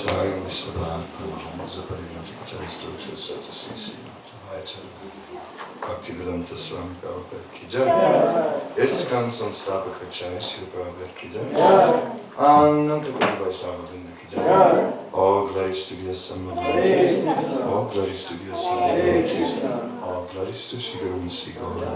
Jai Vishwabhakti Zaparinati Jai Stotra Satasisi Jai Bhaktivedanta Swami Prabhupada ki jai. ISKCON Sanstapaka Jai Srila Prabhupada ki jai. Ananta Koti Vaishnava Vrinda ki jai. All glories to the Assembly. All glories to the Assembly. All glories to Sri Guru and Sri Gaura.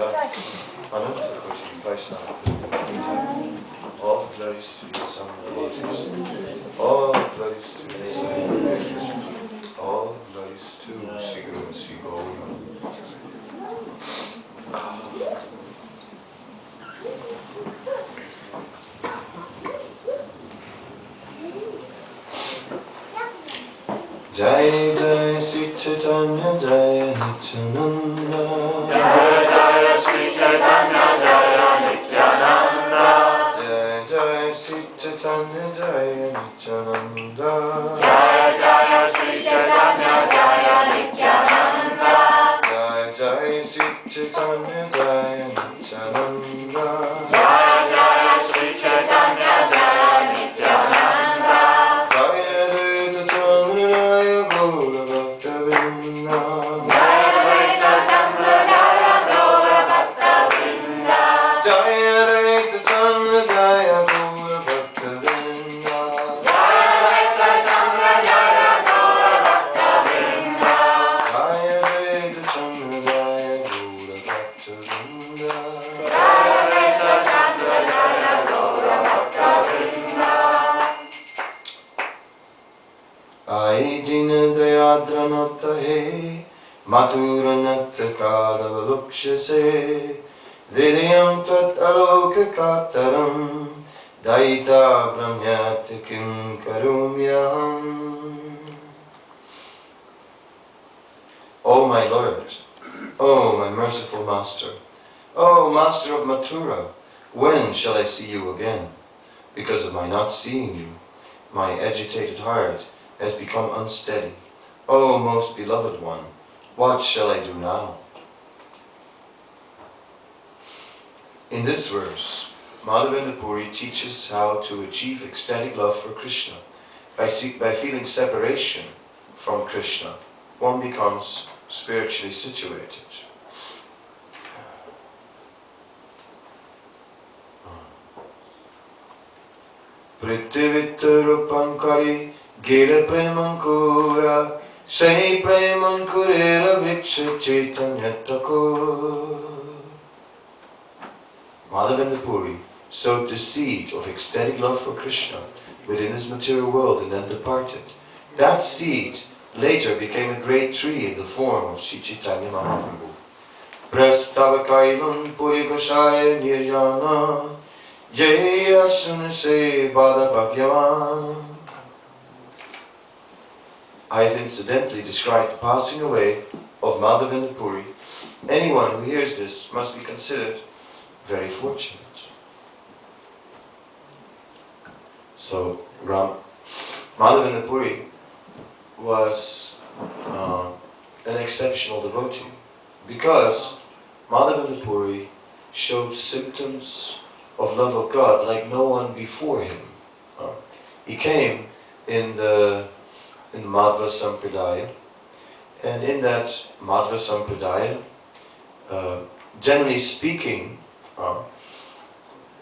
Jai Ananta Koti Vaishnava. All glories to your son devotees. All glories to your son devotees. All glories to Sri Guru and Sri Gaura. Jai Jai Sri Chaitanya Jaya Nityananda. Jaya Jaya Sri Chaitanya Jaya Nityananda. Jai Jai Sri Chaitanya Jaya Nityananda. Jaya Jaya Sri Chaitanya Jaya Nityananda. Jai Jai Sri Chaitanya Jaya Nityananda. Jaya Jaya Sri Chaitanya Jaya Nityananda. Jaya Advaita Chandradaya Gaura Bhakta-vrinda. Jaya Advaita Chandradaya Gaura Bhakta-vrinda. Jaya Advaita Chandradaya Gaura Bhakta-vrinda. Jaya Advaita Chandradaya Gaura Bhakta-vrinda. Jaya Advaita Chandradaya Gaura Bhakta-vrinda. Jaya Advaita Chandradaya Gaura Bhakta-vrinda. Ai Dina Dayadranata He Maturanata Kalavalukshase Vidyam Tat Aloka Kataram Daita Brahmyati Kim Karumyam. O my Lord, O my merciful Master, O Master of Mathura, when shall I see you again? Because of my not seeing you, my agitated heart has become unsteady. O most beloved one, what shall I do now? In this verse, Madhavendra Puri teaches how to achieve ecstatic love for Krishna. By feeling separation from Krishna, one becomes spiritually situated. Prithivitarupankari Gila Premankura Sai Premankurera Vriksha Chaitanya Thakur. Madhavendra Puri sowed the seed of ecstatic love for Krishna within this material world and then departed. That seed later became a great tree in the form of Sri Chaitanya Mahaprabhu. Prastavakailam Puri Gosaya Nirjana Jaya Sunase Bada Bhagyavan. I have incidentally described the passing away of Madhavendra Puri. Anyone who hears this must be considered very fortunate. So, Madhavendra Puri was an exceptional devotee because Madhavendra Puri showed symptoms of love of God like no one before him. He came in Madhva Sampradaya, and in that Madhva Sampradaya, generally speaking,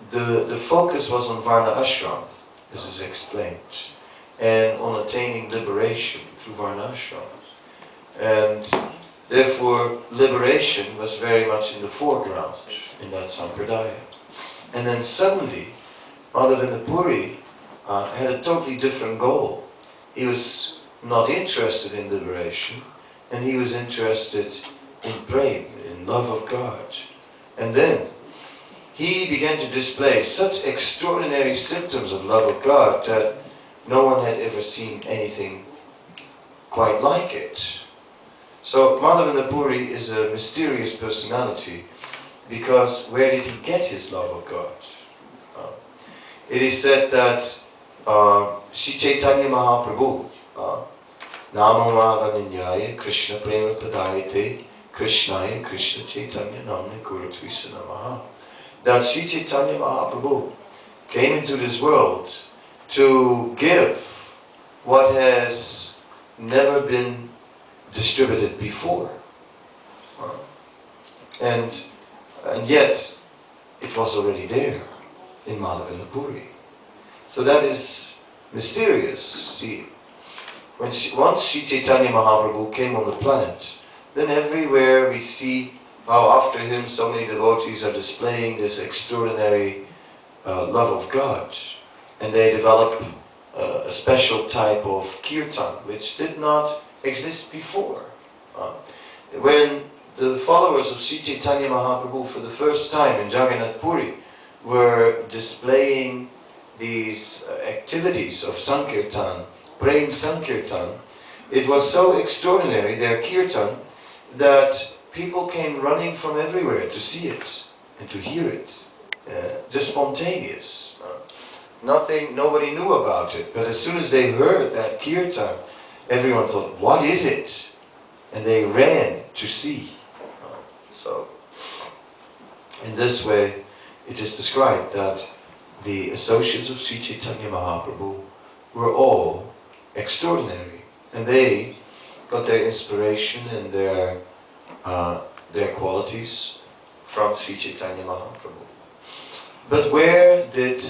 the focus was on Varna Ashram, this is explained, and on attaining liberation through Varna Ashrams. And therefore, liberation was very much in the foreground in that Sampradaya. And then suddenly, Madhavendra Puri had a totally different goal. He was not interested in liberation, and he was interested in prema, in love of God. And then he began to display such extraordinary symptoms of love of God that no one had ever seen anything quite like it. So Madhavendra Puri is a mysterious personality because where did he get his love of God? It is said that Sri Chaitanya Mahaprabhu Namo Madhavanyaya Krishna Prema Padayate Krishnaya Krishna Chaitanya Namne Gurutvisa Namaha. That Sri Chaitanya Mahaprabhu came into this world to give what has never been distributed before. And yet, it was already there in Madhavendra Puri. So that is mysterious. See, once Sri Chaitanya Mahaprabhu came on the planet, then everywhere we see how after him so many devotees are displaying this extraordinary love of God. And they develop a special type of kirtan, which did not exist before. When the followers of Sri Chaitanya Mahaprabhu for the first time in Jagannath Puri were displaying these activities of Sankirtan, Prem Sankirtan, it was so extraordinary, their kirtan, that people came running from everywhere to see it and to hear it. Just spontaneous. Nobody knew about it, but as soon as they heard that kirtan, everyone thought, what is it? And they ran to see. So, in this way, it is described that the associates of Sri Chaitanya Mahaprabhu were all extraordinary, and they got their inspiration and their qualities from Sri Chaitanya Mahaprabhu. But where did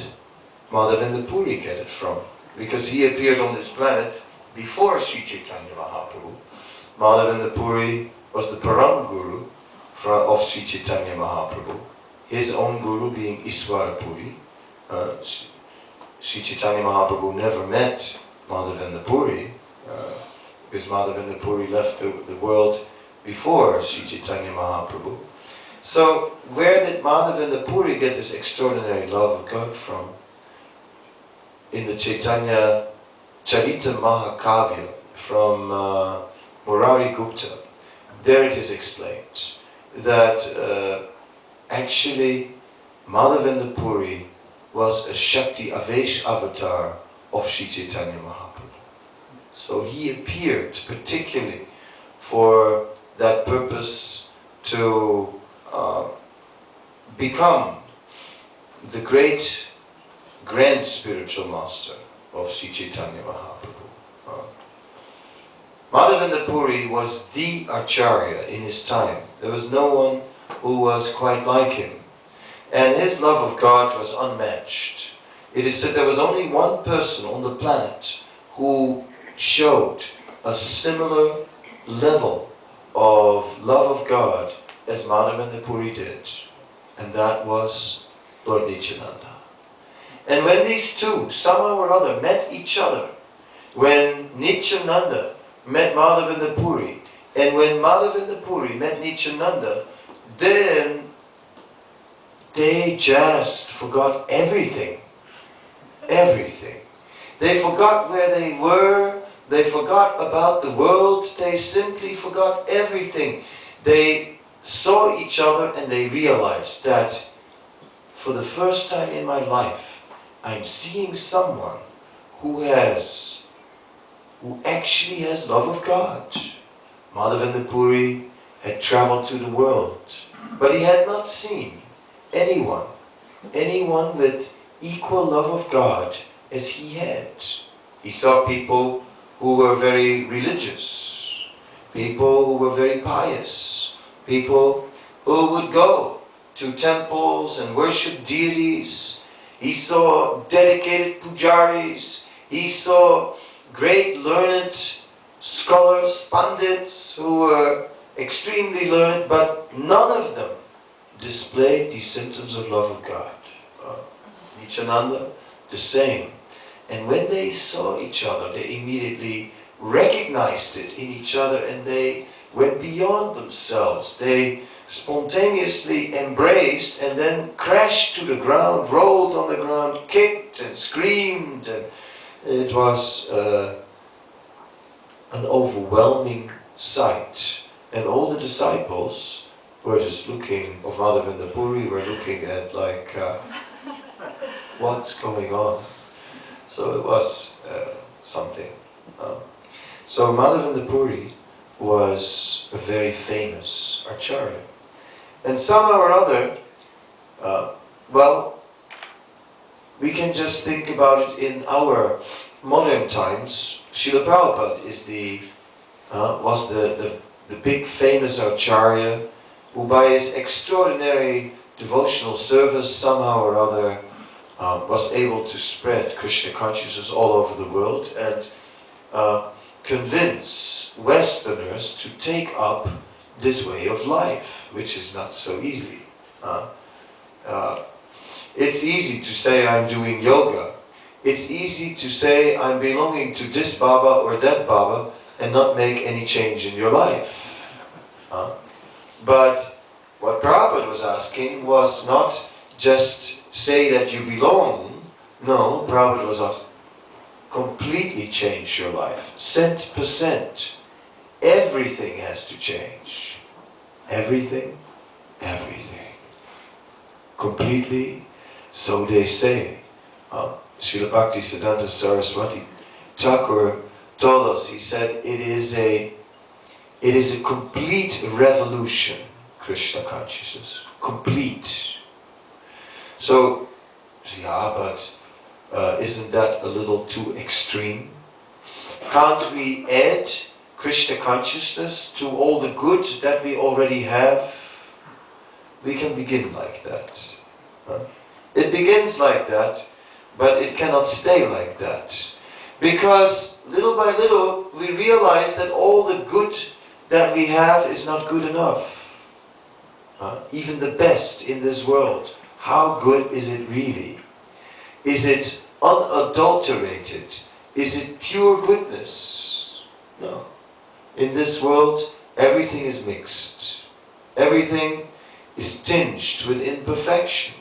Madhavendra Puri get it from? Because he appeared on this planet before Sri Chaitanya Mahaprabhu. Madhavendra Puri was the Param Guru of Sri Chaitanya Mahaprabhu, his own Guru being Iswara Puri. Sri Chaitanya Mahaprabhu never met Madhavendra Puri, because Madhavendra Puri left the world before Sri Chaitanya Mahaprabhu. So where did Madhavendra Puri get this extraordinary love of God from? In the Chaitanya Charita Mahakavya from Murari Gupta, there it is explained that actually Madhavendra Puri was a Shakti Avesh avatar of Sri Chaitanya Mahaprabhu. So he appeared particularly for that purpose to become the great grand spiritual master of Sri Chaitanya Mahaprabhu. Madhavendra Puri was the Acharya in his time. There was no one who was quite like him. And his love of God was unmatched. It is said there was only one person on the planet who showed a similar level of love of God as Madhavendra Puri did. And that was Lord Nityananda. And when these two, somehow or other, met each other, when Nityananda met Madhavendra Puri, and when Madhavendra Puri met Nityananda, then they just forgot everything. Everything. They forgot where they were, they forgot about the world, they simply forgot everything. They saw each other and they realized that for the first time in my life, I'm seeing someone who actually has love of God. Madhavendra Puri had traveled to the world, but he had not seen anyone with equal love of God as he had. He saw people who were very religious, people who were very pious, people who would go to temples and worship deities. He saw dedicated pujaris. He saw great learned scholars, pandits, who were extremely learned, but none of them displayed these symptoms of love of God. Nityananda, the same. And when they saw each other, they immediately recognized it in each other and they went beyond themselves. They spontaneously embraced and then crashed to the ground, rolled on the ground, kicked and screamed. And it was an overwhelming sight. And all the disciples were just looking, of Madhavendra Puri, were looking at like, what's going on? So it was something. So Madhavendra Puri was a very famous Acharya. And somehow or other, well, we can just think about it in our modern times. Srila Prabhupada was the big famous Acharya who by his extraordinary devotional service somehow or other was able to spread Krishna consciousness all over the world and convince Westerners to take up this way of life. which is not so easy. It's easy to say I'm doing yoga. It's easy to say I'm belonging to this Baba or that Baba and not make any change in your life. But what Prabhupada was asking was not just say that you belong. No, Prabhupada was asking, completely change your life. 100%. Everything has to change. Everything, everything. Completely, so they say. Srila Bhaktisiddhanta Saraswati Thakur told us, he said, it is a complete revolution, Krishna consciousness. Complete. So, yeah, but isn't that a little too extreme? Can't we add Krishna consciousness to all the good that we already have? We can begin like that. It begins like that, but it cannot stay like that. Because little by little we realize that all the good that we have is not good enough. Even the best in this world, how good is it really? Is it unadulterated? Is it pure goodness? No. In this world, everything is mixed. Everything is tinged with imperfection.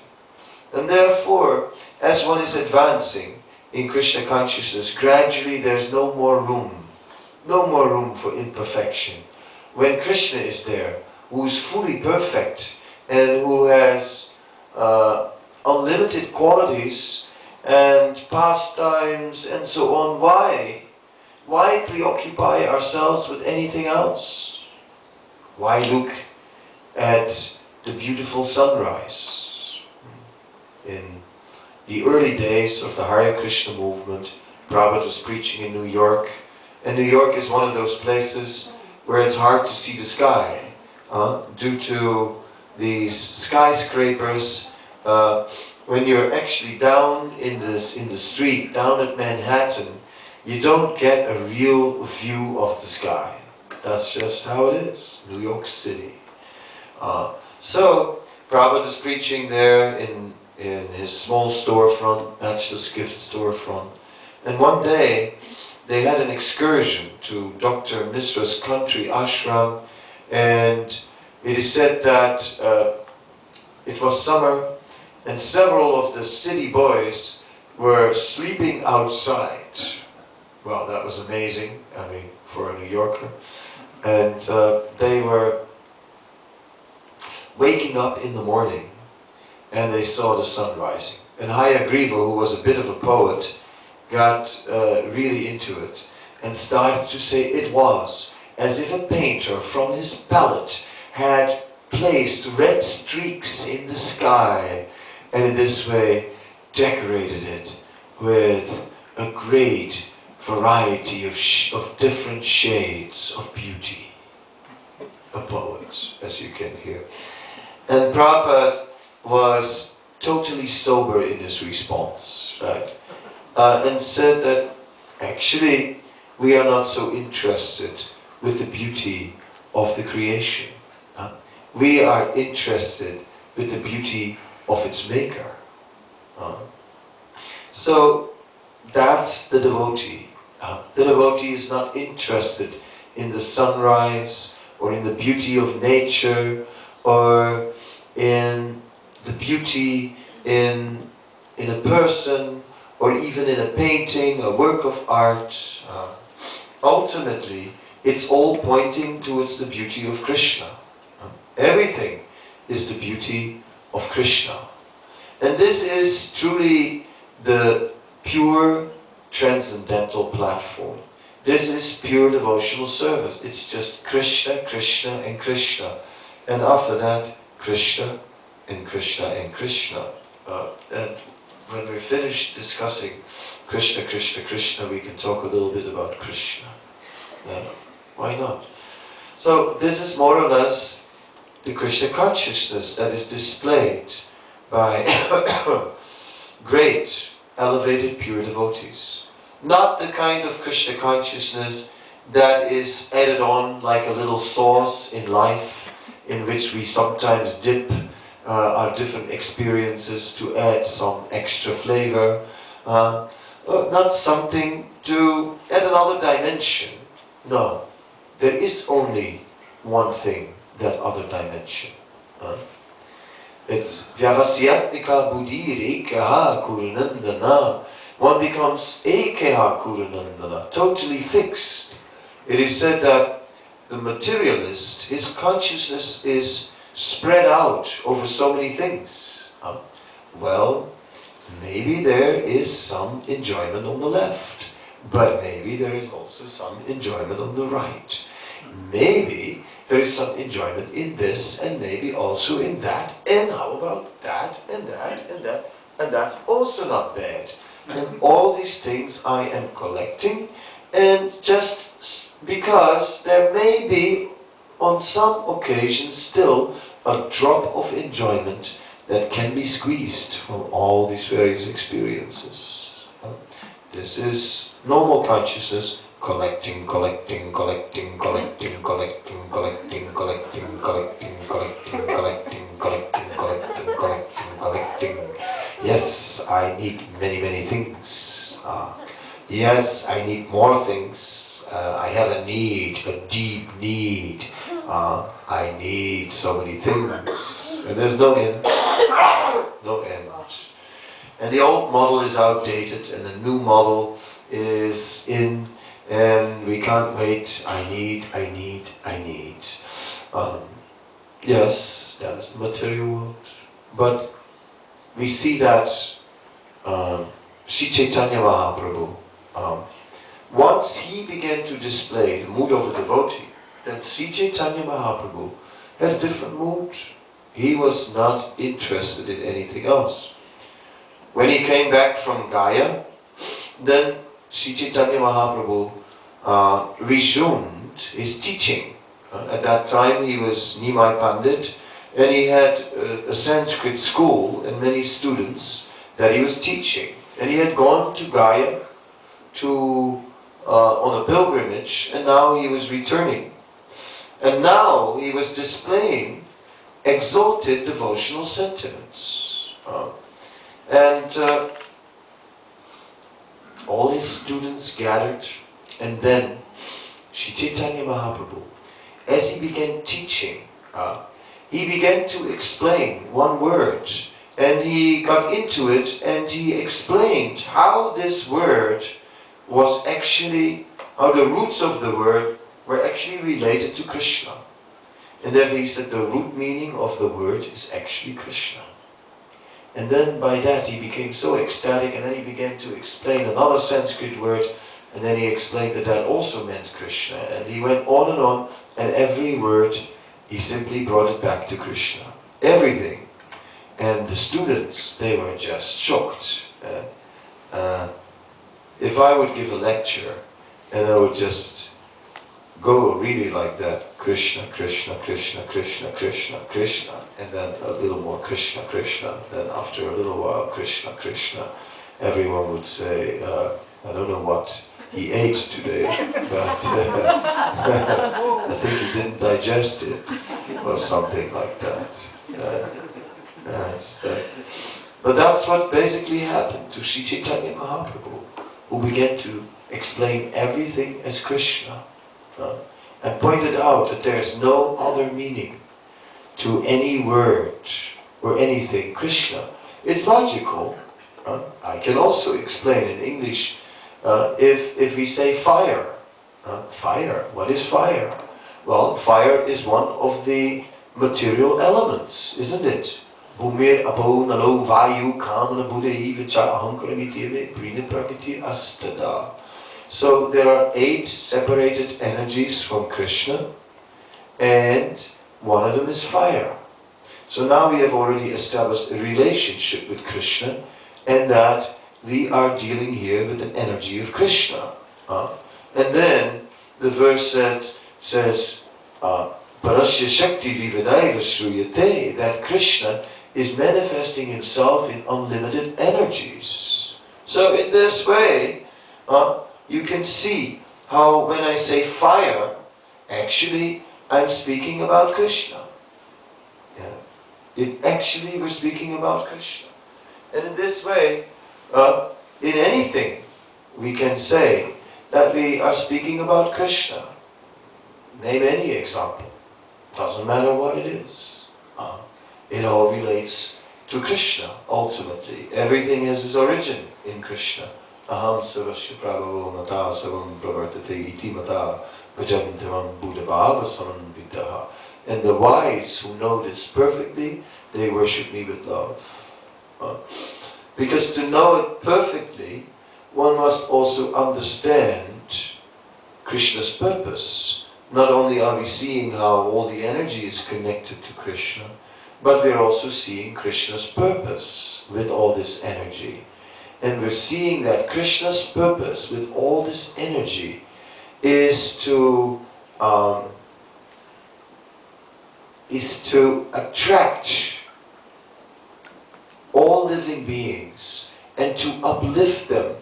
And therefore, as one is advancing in Krishna consciousness, gradually there's no more room for imperfection. When Krishna is there, who is fully perfect and who has unlimited qualities and pastimes and so on, why preoccupy ourselves with anything else? Why look at the beautiful sunrise? In the early days of the Hare Krishna movement, Prabhupada was preaching in New York, and New York is one of those places where it's hard to see the sky due to these skyscrapers. When you're actually down in the street, down at Manhattan, you don't get a real view of the sky. That's just how it is, New York City. So Prabhupada was preaching there in his small storefront, Bachelor's Gift storefront. And one day, they had an excursion to Dr. Misra's country ashram, and it is said that it was summer, and several of the city boys were sleeping outside. Well, that was amazing, I mean, for a New Yorker. And they were waking up in the morning, and they saw the sun rising. And Hayagriva, who was a bit of a poet, got really into it and started to say it was as if a painter from his palette had placed red streaks in the sky and in this way decorated it with a great variety of different shades of beauty. A poet, as you can hear. And Prabhupada was totally sober in his response, right? And said that actually we are not so interested with the beauty of the creation. We are interested with the beauty of its maker. So that's the devotee. The devotee is not interested in the sunrise or in the beauty of nature or in the beauty in a person or even in a painting, a work of art. Ultimately, it's all pointing towards the beauty of Krishna. Everything is the beauty of Krishna. And this is truly the pure transcendental platform. This is pure devotional service. It's just Krishna, Krishna and Krishna. And after that, Krishna and Krishna and Krishna. And when we're finished discussing Krishna, Krishna, Krishna, we can talk a little bit about Krishna. Yeah, why not? So this is more or less the Krishna consciousness that is displayed by great, elevated, pure devotees. Not the kind of Krishna consciousness that is added on like a little sauce in life in which we sometimes dip our different experiences to add some extra flavor. Not something to add another dimension. No, there is only one thing, that other dimension. It's Vyavasyatmika Buddhi Ekaha Kurunandana. One becomes Ekeha Kurunandana, totally fixed. It is said that the materialist, his consciousness is spread out over so many things. Well, maybe there is some enjoyment on the left, but maybe there is also some enjoyment on the right. Maybe there is some enjoyment in this, and maybe also in that, and how about that, and that, and that, and that's also not bad. And all these things I am collecting, and just because there may be on some occasions still a drop of enjoyment that can be squeezed from all these various experiences. This is normal consciousness, collecting, collecting, collecting, collecting, collecting, collecting, collecting, collecting, collecting, collecting, collecting, collecting, collecting, collecting. Yes, I need many, many things. Yes, I need more things. I have a need, a deep need. I need so many things. And there's no end. No end. And the old model is outdated and the new model is in, and we can't wait. I need. Yes, that is the material world. But we see that Sri Chaitanya Mahaprabhu, once he began to display the mood of a devotee, then Sri Chaitanya Mahaprabhu had a different mood. He was not interested in anything else. When he came back from Gaya, then Sri Chaitanya Mahaprabhu resumed his teaching. At that time he was Nimai Pandit, and he had a Sanskrit school and many students that he was teaching. And he had gone to Gaya on a pilgrimage, and now he was returning. And now he was displaying exalted devotional sentiments. All his students gathered, and then Sri Chaitanya Mahaprabhu, as he began teaching, he began to explain one word, and he got into it, and he explained how this word was actually, how the roots of the word were actually related to Krishna. And therefore he said the root meaning of the word is actually Krishna. And then by that he became so ecstatic, and then he began to explain another Sanskrit word, and then he explained that that also meant Krishna. And he went on, and every word he simply brought it back to Krishna. Everything. And the students, they were just shocked. If I would give a lecture, and I would just go really like that, Krishna, Krishna, Krishna, Krishna, Krishna, Krishna, and then a little more Krishna, Krishna, then after a little while Krishna, Krishna, everyone would say, I don't know what he ate today, but I think he didn't digest it, or something like that. But that's what basically happened to Sri Chaitanya Mahaprabhu, who began to explain everything as Krishna, and pointed out that there is no other meaning to any word or anything Krishna. It's logical. I can also explain in English, if we say fire. Fire, what is fire? Well, fire is one of the material elements, isn't it? Bhumir abo nalo vayu kamana buddhi vichar ahankaramiti prina prakriti astada. So there are 8 separated energies from Krishna, and one of them is fire. So now we have already established a relationship with Krishna, and that we are dealing here with an energy of Krishna. And then the verse says, Parasya Shakti Vivadaiva Shruyate, that Krishna is manifesting himself in unlimited energies. So in this way, you can see how when I say fire, actually I'm speaking about Krishna. Actually, we're speaking about Krishna. And in this way, in anything, we can say that we are speaking about Krishna. Name any example. Doesn't matter what it is. It all relates to Krishna, ultimately. Everything has its origin in Krishna. Aham sarvasya prabhavo mata savam pravartate iti mata vajantavam buddhabhava samanvitaha. And the wise who know this perfectly, they worship me with love. Because to know it perfectly, one must also understand Krishna's purpose. Not only are we seeing how all the energy is connected to Krishna, but we're also seeing Krishna's purpose with all this energy. And we're seeing that Krishna's purpose with all this energy is to attract all living beings and to uplift them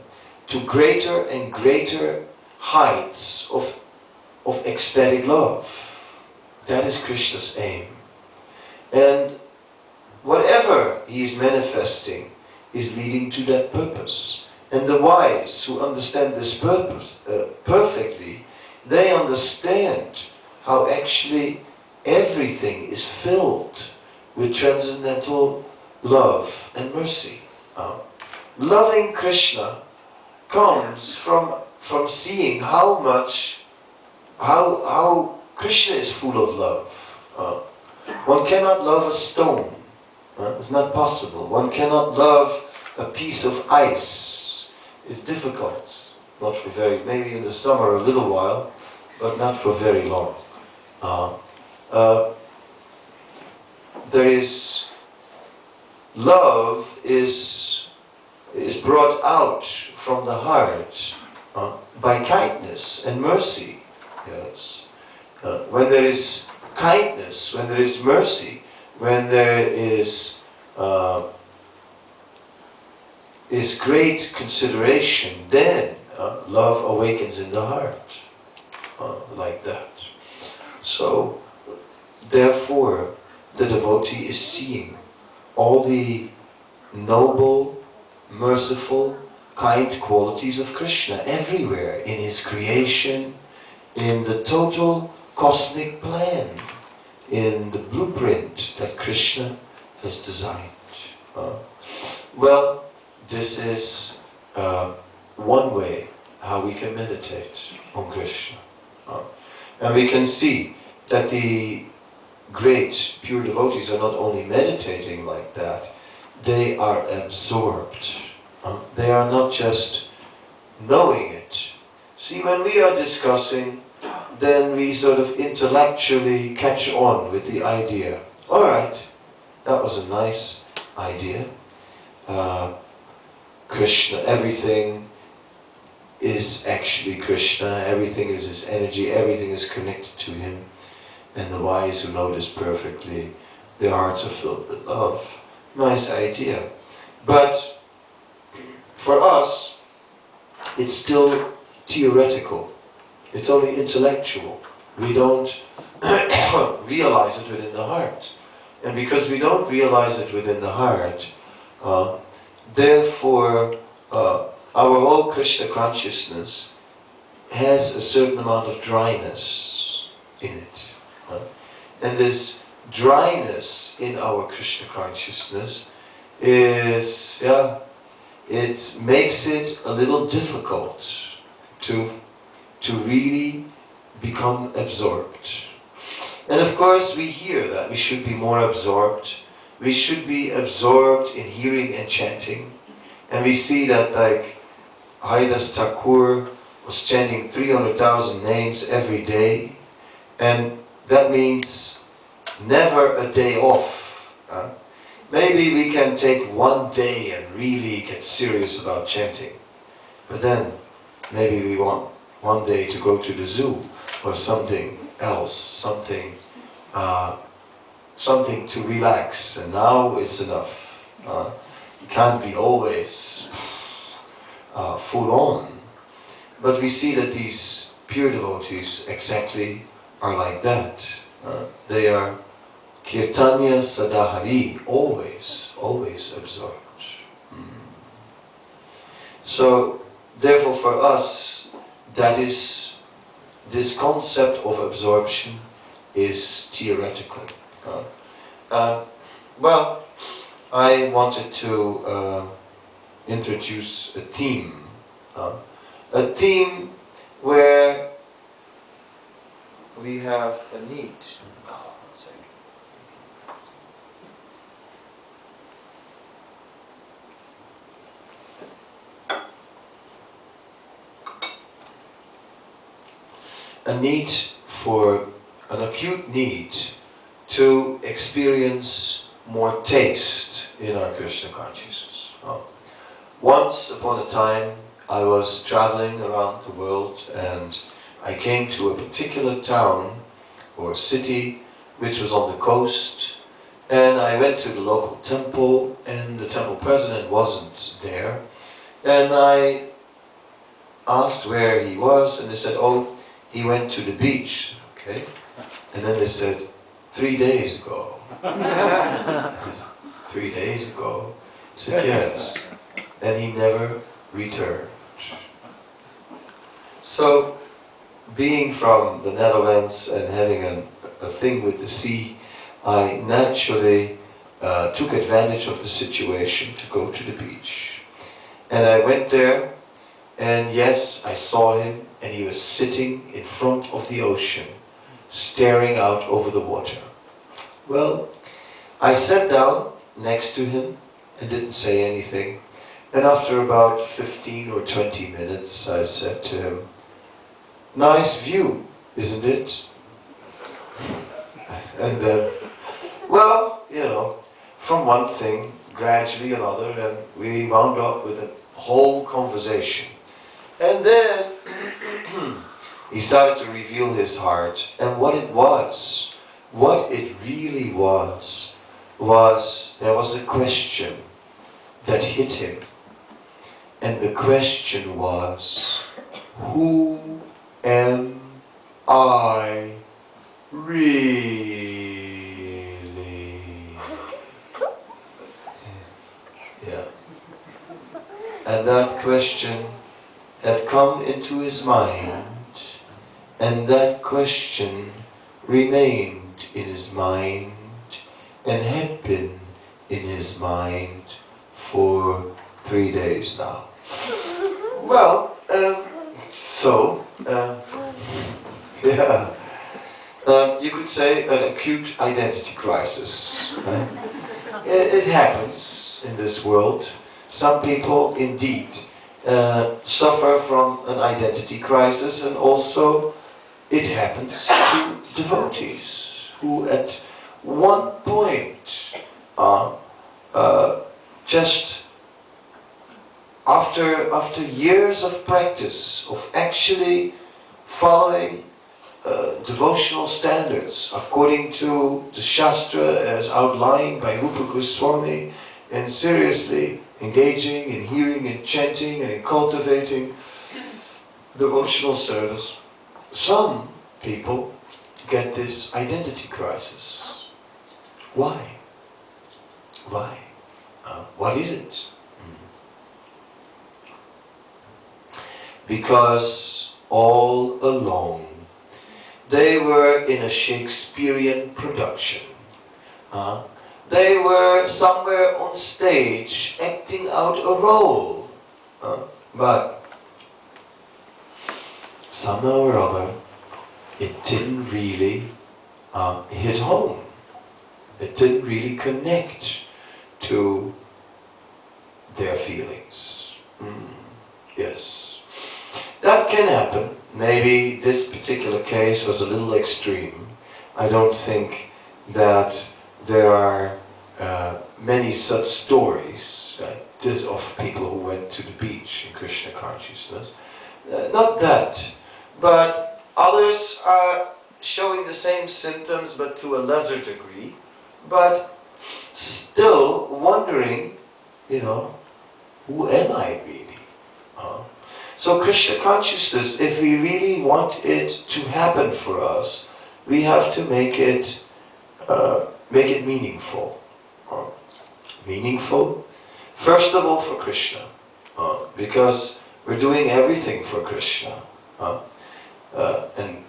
to greater and greater heights of ecstatic love. That is Krishna's aim. And whatever he is manifesting is leading to that purpose. And the wise who understand this purpose perfectly, they understand how actually everything is filled with transcendental love and mercy. Loving Krishna comes from seeing how Krishna is full of love. One cannot love a stone. It's not possible. One cannot love a piece of ice. It's difficult. Not for maybe in the summer a little while, but not for very long. Love is brought out from the heart by kindness and mercy. Yes. When there is kindness, when there is mercy, when there is great consideration, then love awakens in the heart, like that. So, therefore, the devotee is seeing all the noble, merciful, kind qualities of Krishna everywhere, in his creation, in the total cosmic plan, in the blueprint that Krishna has designed. Well, this is one way how we can meditate on Krishna. And we can see that the great pure devotees are not only meditating like that, they are absorbed. They are not just knowing it. See, when we are discussing, then we sort of intellectually catch on with the idea. Alright, that was a nice idea. Krishna, everything is actually Krishna, everything is his energy, everything is connected to him. And the wise who know this perfectly, their hearts are filled with love. Nice idea. But for us, it's still theoretical. It's only intellectual. We don't realize it within the heart. And because we don't realize it within the heart, therefore our whole Krishna consciousness has a certain amount of dryness in it. And this dryness in our Krishna consciousness is, it makes it a little difficult to really become absorbed. And of course we hear that we should be more absorbed. We should be absorbed in hearing and chanting. And we see that like Haridas Thakur was chanting 300,000 names every day. And that means never a day off. Maybe we can take one day and really get serious about chanting. But then maybe we want one day to go to the zoo or something else, something to relax, and now it's enough. You can't be always full on. But we see that these pure devotees exactly are like that. They are Kirtanya Sadahari, always, always absorbed. So, therefore for us, that is, this concept of absorption is theoretical. Well, I wanted to introduce a theme where we have a need. Oh, 1 second. A need for, an acute need to experience more taste in our Krishna consciousness. Once upon a time, I was traveling around the world and I came to a particular town or city which was on the coast, and I went to the local temple and the temple president wasn't there, and I asked where he was and they said, oh, he went to the beach. Okay, and then they said, 3 days ago. 3 days ago? I said, yes. And he never returned. So, being from the Netherlands and having a thing with the sea, I naturally took advantage of the situation to go to the beach. And I went there, and yes, I saw him, and he was sitting in front of the ocean, staring out over the water. Well, I sat down next to him and didn't say anything. And after about 15 or 20 minutes, I said to him, nice view, isn't it? And then, well, you know, from one thing, gradually another, and we wound up with a whole conversation. And then he started to reveal his heart, and what it really was there was a question that hit him. And the question was, who am I really? Yeah. And that question had come into his mind, and that question remained in his mind and had been in his mind for 3 days now. Well, yeah, you could say an acute identity crisis. Right? It happens in this world. Some people indeed suffer from an identity crisis, and also it happens to devotees who at one point just after years of practice, of actually following devotional standards according to the Shastra as outlined by Rupa Goswami, and seriously engaging in hearing and chanting and in cultivating devotional service, some people get this identity crisis. Why? Why? What is it? Because all along they were in a Shakespearean production. They were somewhere on stage acting out a role. But somehow or other it didn't really hit home. It didn't really connect to their feelings. Yes. That can happen. Maybe this particular case was a little extreme. I don't think that there are many such stories like this of people who went to the beach in Krishna consciousness. Not that. But others are showing the same symptoms but to a lesser degree. But still wondering, you know, who am I really? So Krishna consciousness, if we really want it to happen for us, we have to make it make it meaningful. Meaningful, first of all for Krishna, because we're doing everything for Krishna. And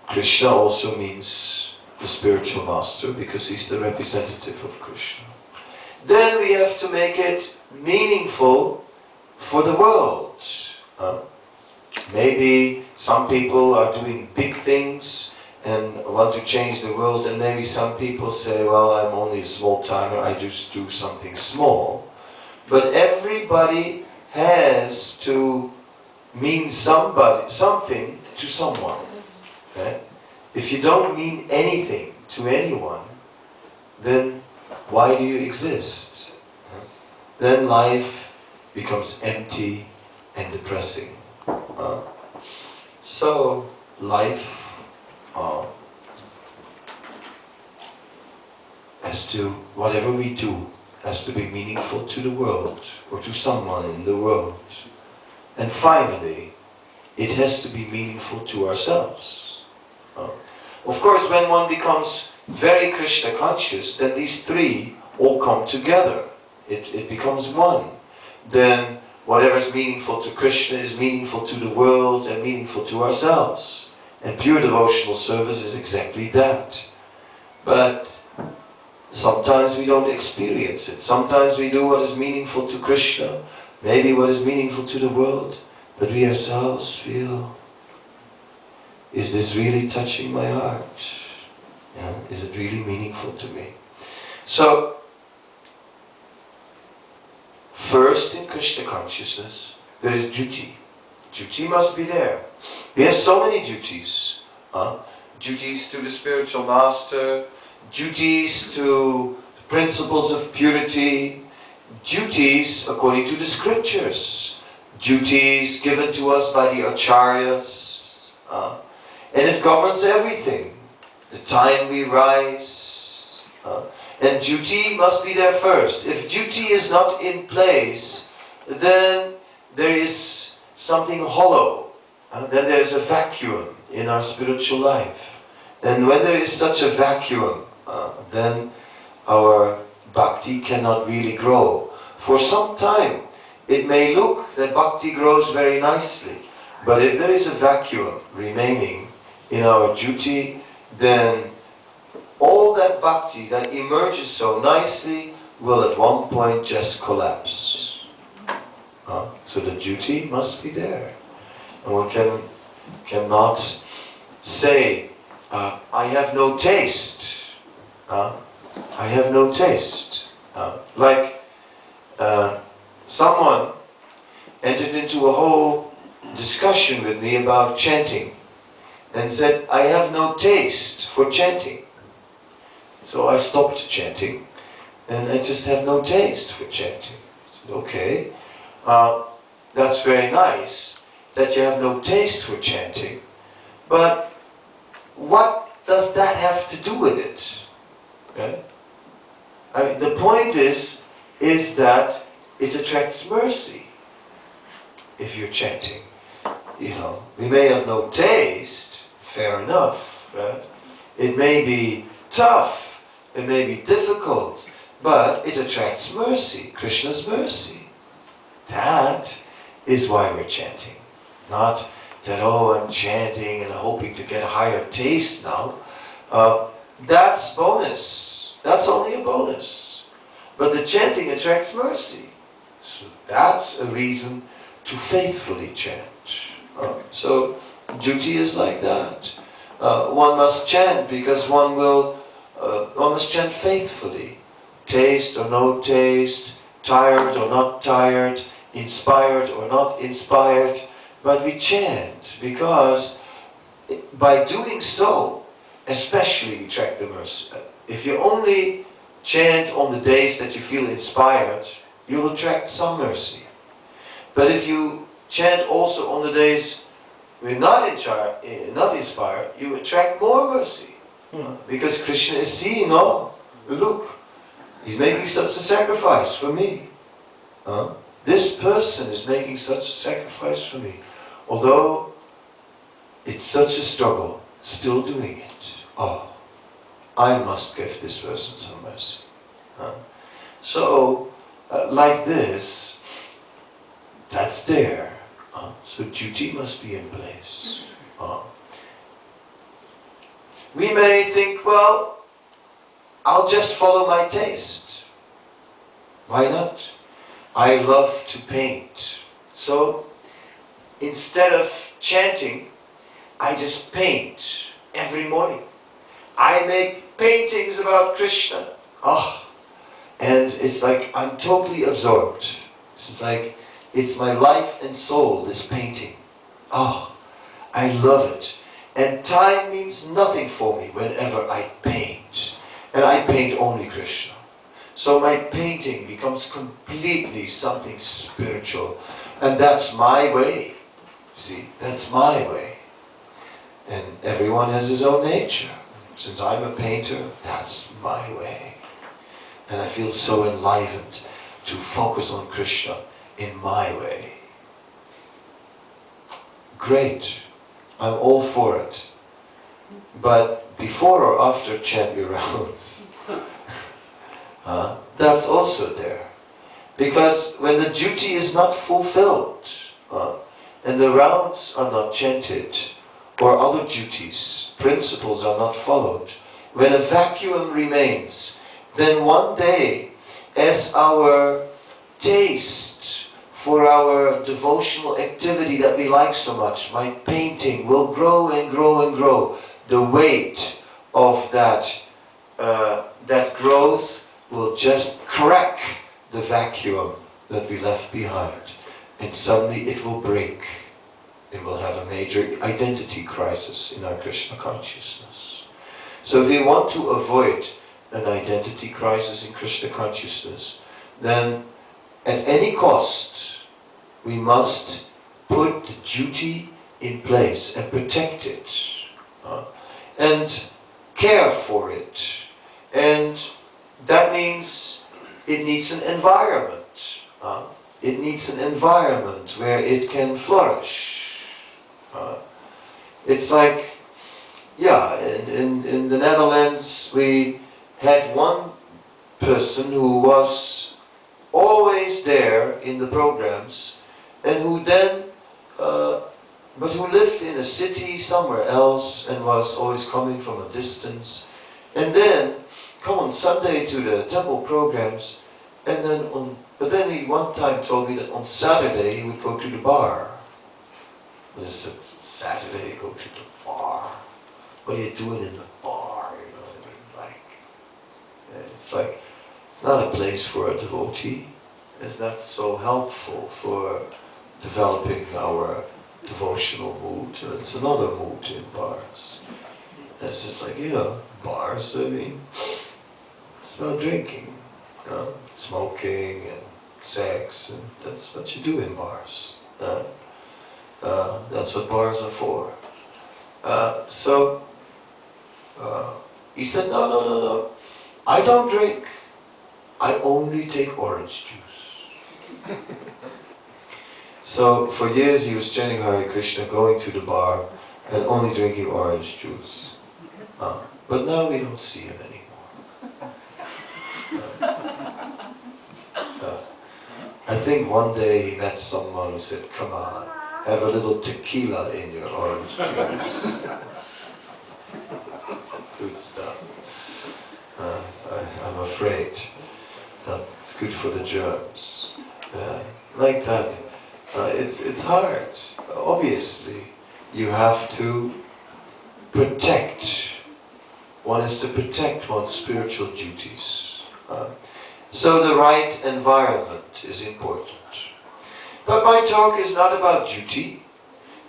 Krishna also means the spiritual master, because he's the representative of Krishna. Then we have to make it meaningful for the world. Maybe some people are doing big things and want to change the world, and maybe some people say, well, I'm only a small timer, I just do something small. But everybody has to mean something to someone. Okay? If you don't mean anything to anyone, then why do you exist? Then life becomes empty and depressing. So life has to, whatever we do, has to be meaningful to the world or to someone in the world. And finally, it has to be meaningful to ourselves. Of course, when one becomes very Krishna conscious, then these three all come together. It becomes one. Then whatever is meaningful to Krishna is meaningful to the world and meaningful to ourselves. And pure devotional service is exactly that. But sometimes we don't experience it. Sometimes we do what is meaningful to Krishna, maybe what is meaningful to the world, but we ourselves feel, is this really touching my heart? Yeah? Is it really meaningful to me? So, first in Krishna consciousness, there is duty. Duty must be there. We have so many duties. Duties to the spiritual master, duties to principles of purity, duties according to the scriptures, duties given to us by the acharyas, and it governs everything. The time we rise, and duty must be there first. If duty is not in place, then there is something hollow, then there is a vacuum in our spiritual life. And when there is such a vacuum, then our bhakti cannot really grow. For some time, it may look that bhakti grows very nicely, but if there is a vacuum remaining in our duty, then all that bhakti that emerges so nicely will at one point just collapse. So the duty must be there. And one cannot say, I have no taste. I have no taste. Like someone entered into a whole discussion with me about chanting and said, I have no taste for chanting. So I stopped chanting and I just have no taste for chanting. I said, okay, that's very nice that you have no taste for chanting, but what does that have to do with it? Okay? I mean, the point is that it attracts mercy if you're chanting. You know, we may have no taste, fair enough, right? It may be tough, it may be difficult, but it attracts mercy, Krishna's mercy. That is why we're chanting. Not that, oh, I'm chanting and hoping to get a higher taste now. That's bonus. That's only a bonus. But the chanting attracts mercy. So that's a reason to faithfully chant. So duty is like that. One must chant because one must chant faithfully. Taste or no taste, tired or not tired, inspired or not inspired. But we chant because by doing so, especially we attract the mercy. If you only chant on the days that you feel inspired, you'll attract some mercy. But if you chant also on the days we're not inspired, you attract more mercy. Because Krishna is seeing, oh, look, he's making such a sacrifice for me. This person is making such a sacrifice for me. Although it's such a struggle, still doing it. Oh, I must give this person some mercy. So, like this, that's there. So duty must be in place. We may think, well, I'll just follow my taste. Why not? I love to paint. So, instead of chanting, I just paint every morning. I make paintings about Krishna. And it's like I'm totally absorbed. It's like it's my life and soul, this painting. I love it. And time means nothing for me whenever I paint. And I paint only Krishna. So my painting becomes completely something spiritual. And that's my way. See, that's my way. And everyone has his own nature. Since I'm a painter, that's my way. And I feel so enlivened to focus on Krishna in my way. Great. I'm all for it. But before or after chant your rounds, that's also there. Because when the duty is not fulfilled, and the rounds are not chanted, or other duties, principles are not followed, when a vacuum remains, then one day, as our taste for our devotional activity that we like so much, my painting will grow and grow and grow. The weight of that growth will just crack the vacuum that we left behind. And suddenly it will break. It will have a major identity crisis in our Krishna consciousness. So if we want to avoid an identity crisis in Krishna consciousness, then at any cost, we must put the duty in place and protect it. And care for it. And that means it needs an environment. It needs an environment where it can flourish. It's like, in the Netherlands we had one person who was always there in the programs, and who then, but who lived in a city somewhere else and was always coming from a distance, and then come on Sunday to the temple programs, and then but then he one time told me that on Saturday he would go to the bar. And I said, Saturday, go to the bar? What are you doing in the bar? You know what I mean? It's not a place for a devotee. It's not so helpful for developing our devotional mood. It's another mood in bars. And it's just like, bars, I mean, it's about drinking, smoking and sex, and that's what you do in bars. That's what bars are for. So he said, no, I don't drink. I only take orange juice. So for years he was chanting Hare Krishna, going to the bar, and only drinking orange juice. But now we don't see him anymore. I think one day he met someone who said, come on, have a little tequila in your orange juice. Good stuff. I'm afraid that's good for the germs. Like that. It's hard. Obviously, you have to protect. One is to protect one's spiritual duties. So the right environment is important. But my talk is not about duty,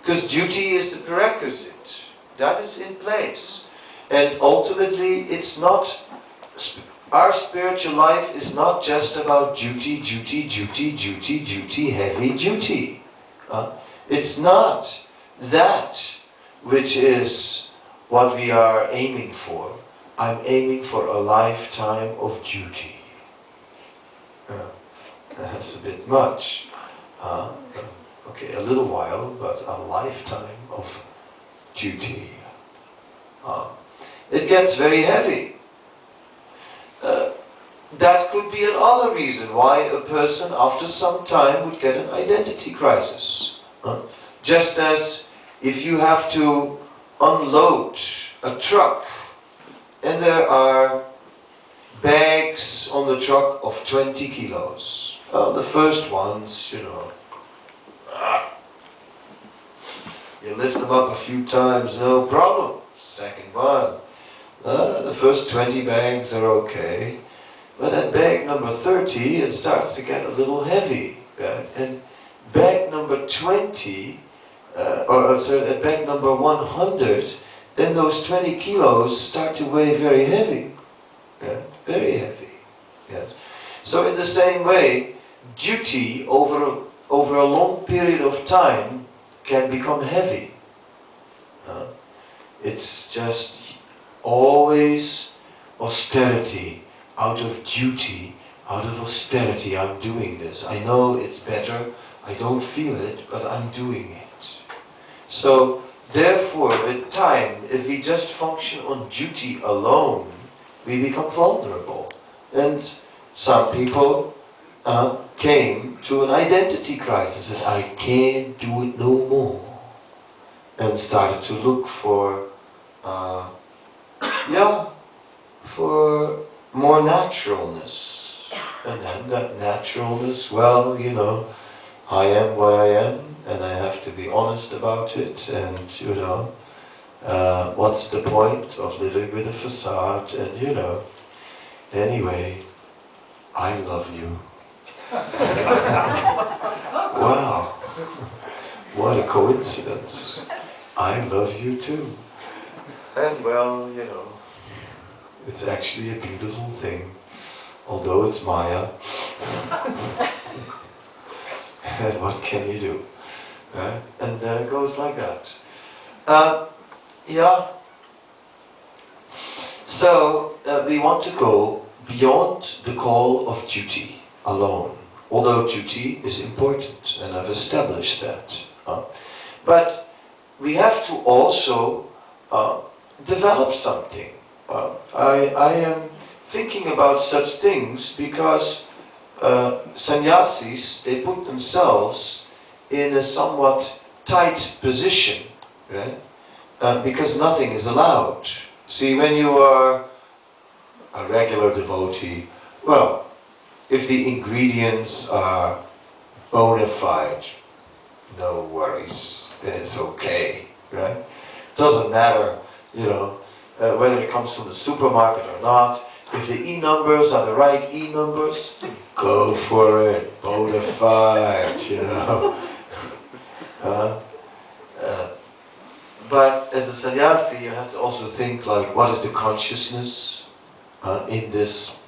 because duty is the prerequisite. That is in place. And ultimately, it's not, our spiritual life is not just about duty, heavy duty. It's not that which is what we are aiming for. I'm aiming for a lifetime of duty. That's a bit much. Okay, a little while, but a lifetime of duty. It gets very heavy. other reason why a person after some time would get an identity crisis. Just as if you have to unload a truck and there are bags on the truck of 20 kilos. Well, the first ones, you know, you lift them up a few times, no problem. Second one, the first 20 bags are okay. But at bag number 30, it starts to get a little heavy, right? And bag number 20, at bag number 100, then those 20 kilos start to weigh very heavy. Yeah? Very heavy. Yes. So in the same way, duty over a long period of time can become heavy. It's just always austerity. Out of duty, out of austerity, I'm doing this. I know it's better, I don't feel it, but I'm doing it. So, therefore, with time, if we just function on duty alone, we become vulnerable. And some people came to an identity crisis, and I can't do it no more. And started to look for, for more naturalness. And then that naturalness, well, you know, I am what I am, and I have to be honest about it, and, you know, what's the point of living with a facade, and, you know, anyway, I love you. Wow, what a coincidence. I love you too. And well, you know, it's actually a beautiful thing, although it's Maya. And what can you do? Right? And then it goes like that. Yeah. So, we want to go beyond the call of duty alone. Although duty is important, and I've established that. But we have to also develop something. I am thinking about such things because sannyasis, they put themselves in a somewhat tight position, right? Because nothing is allowed. See, when you are a regular devotee, well, if the ingredients are bona fide, no worries, then it's okay, right? Doesn't matter, you know, whether it comes from the supermarket or not. If the E-numbers are the right E-numbers, go for it, bona fide, you know. But as a sannyasi, you have to also think like, what is the consciousness in this?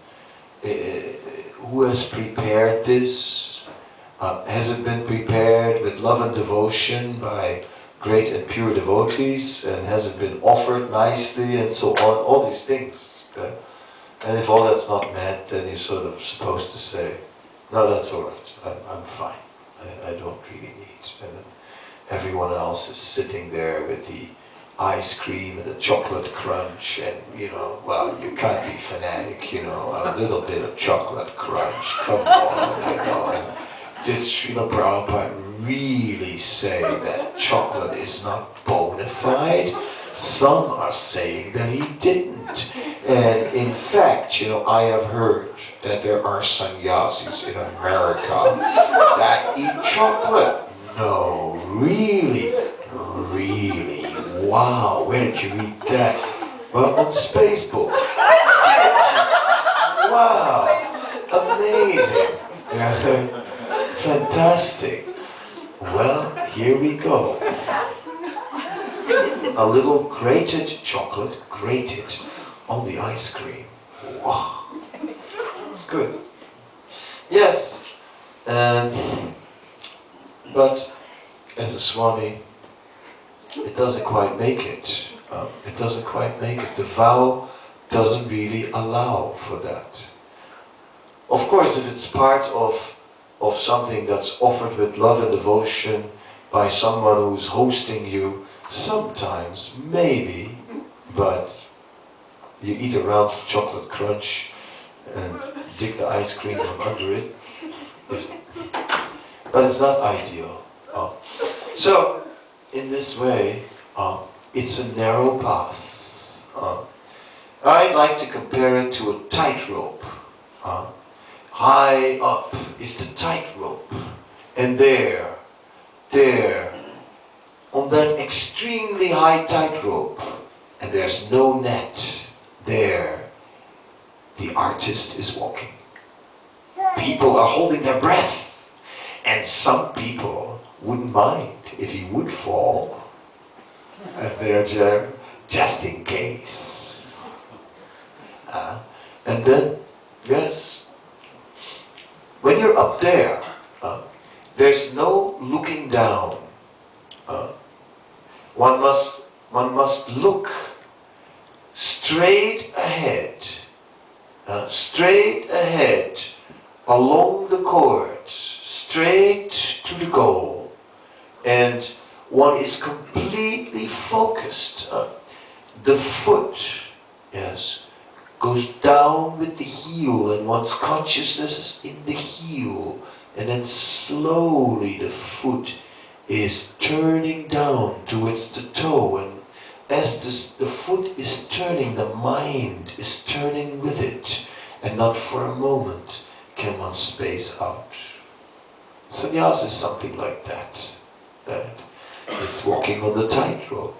Who has prepared this? Has it been prepared with love and devotion by great and pure devotees? And has it been offered nicely and so on? All these things. Okay? And if all that's not met, then you're sort of supposed to say, no, that's all right. I'm fine. I don't really need. And then everyone else is sitting there with the ice cream and the chocolate crunch, and, you know, well, you can't be fanatic, you know, a little bit of chocolate crunch, come on, you know. And did Srila Prabhupada really say that chocolate is not bona fide? Some are saying that he didn't. And in fact, you know, I have heard that there are sannyasis in America that eat chocolate. No, really? Really? Wow, where did you read that? Well, on Facebook. Wow, amazing. Fantastic. Well, here we go. A little grated chocolate, grated on the ice cream. Wow. It's good. Yes. But as a Swami, it doesn't quite make it. It doesn't quite make it. The vow doesn't really allow for that. Of course, if it's part of something that's offered with love and devotion by someone who's hosting you, sometimes, maybe, but you eat a round chocolate crunch and dig the ice cream from under it. But it's not ideal. So, in this way, it's a narrow path. I'd like to compare it to a tightrope. High up is the tightrope, and there, on that extremely high tightrope, and there's no net, there, the artist is walking. People are holding their breath, and some people wouldn't mind if he would fall, and they're there just in case. And then, yes, when you're up there, there's no looking down. One must look straight ahead along the cords, straight to the goal, and one is completely focused. The foot, yes, goes down with the heel, and one's consciousness is in the heel, and then slowly the foot is turning down towards the toe, and as the foot is turning, the mind is turning with it, and not for a moment can one space out. Sannyasa is something like that. Right? It's walking on the tightrope.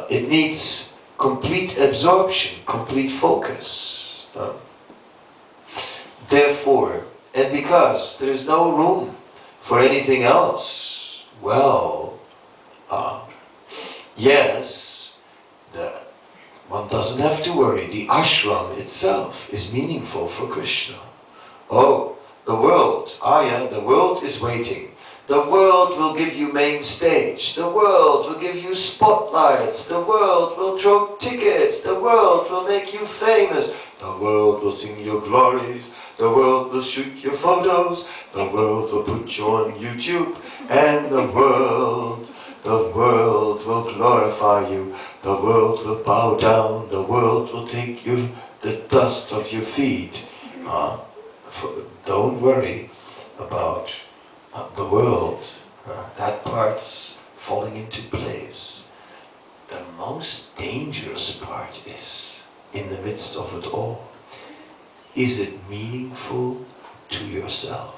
It needs complete absorption, complete focus. Therefore, and because there is no room for anything else, well, yes, one doesn't have to worry. The ashram itself is meaningful for Krishna. Oh, the world, the world is waiting. The world will give you main stage. The world will give you spotlights. The world will throw tickets. The world will make you famous. The world will sing your glories. The world will shoot your photos. The world will put you on YouTube. And the world will glorify you. The world will bow down. The world will take you the dust of your feet. Don't worry about the world. That part's falling into place. The most dangerous part is, in the midst of it all, is it meaningful to yourself?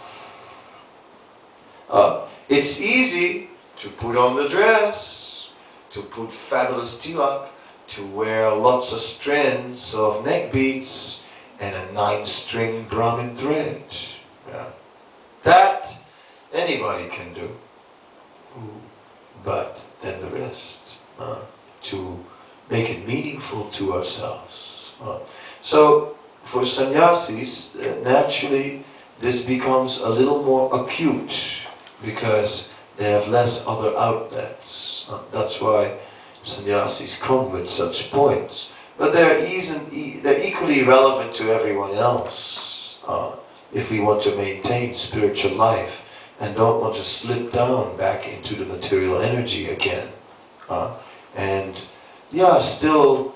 It's easy to put on the dress, to put fabulous tilak, to wear lots of strands of neck beads and a 9-string Brahmin thread. That anybody can do. But then the rest, to make it meaningful to ourselves. So for sannyasis, naturally this becomes a little more acute because they have less other outlets. That's why sannyasis come with such points. But they're equally relevant to everyone else if we want to maintain spiritual life and don't want to slip down back into the material energy again. And still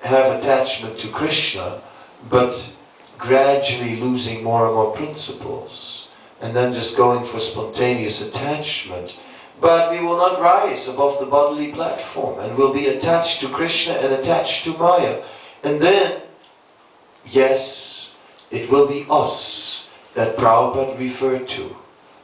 have attachment to Krishna, but gradually losing more and more principles, and then just going for spontaneous attachment. But we will not rise above the bodily platform, and will be attached to Krishna and attached to Maya. And then, yes, it will be us that Prabhupada referred to,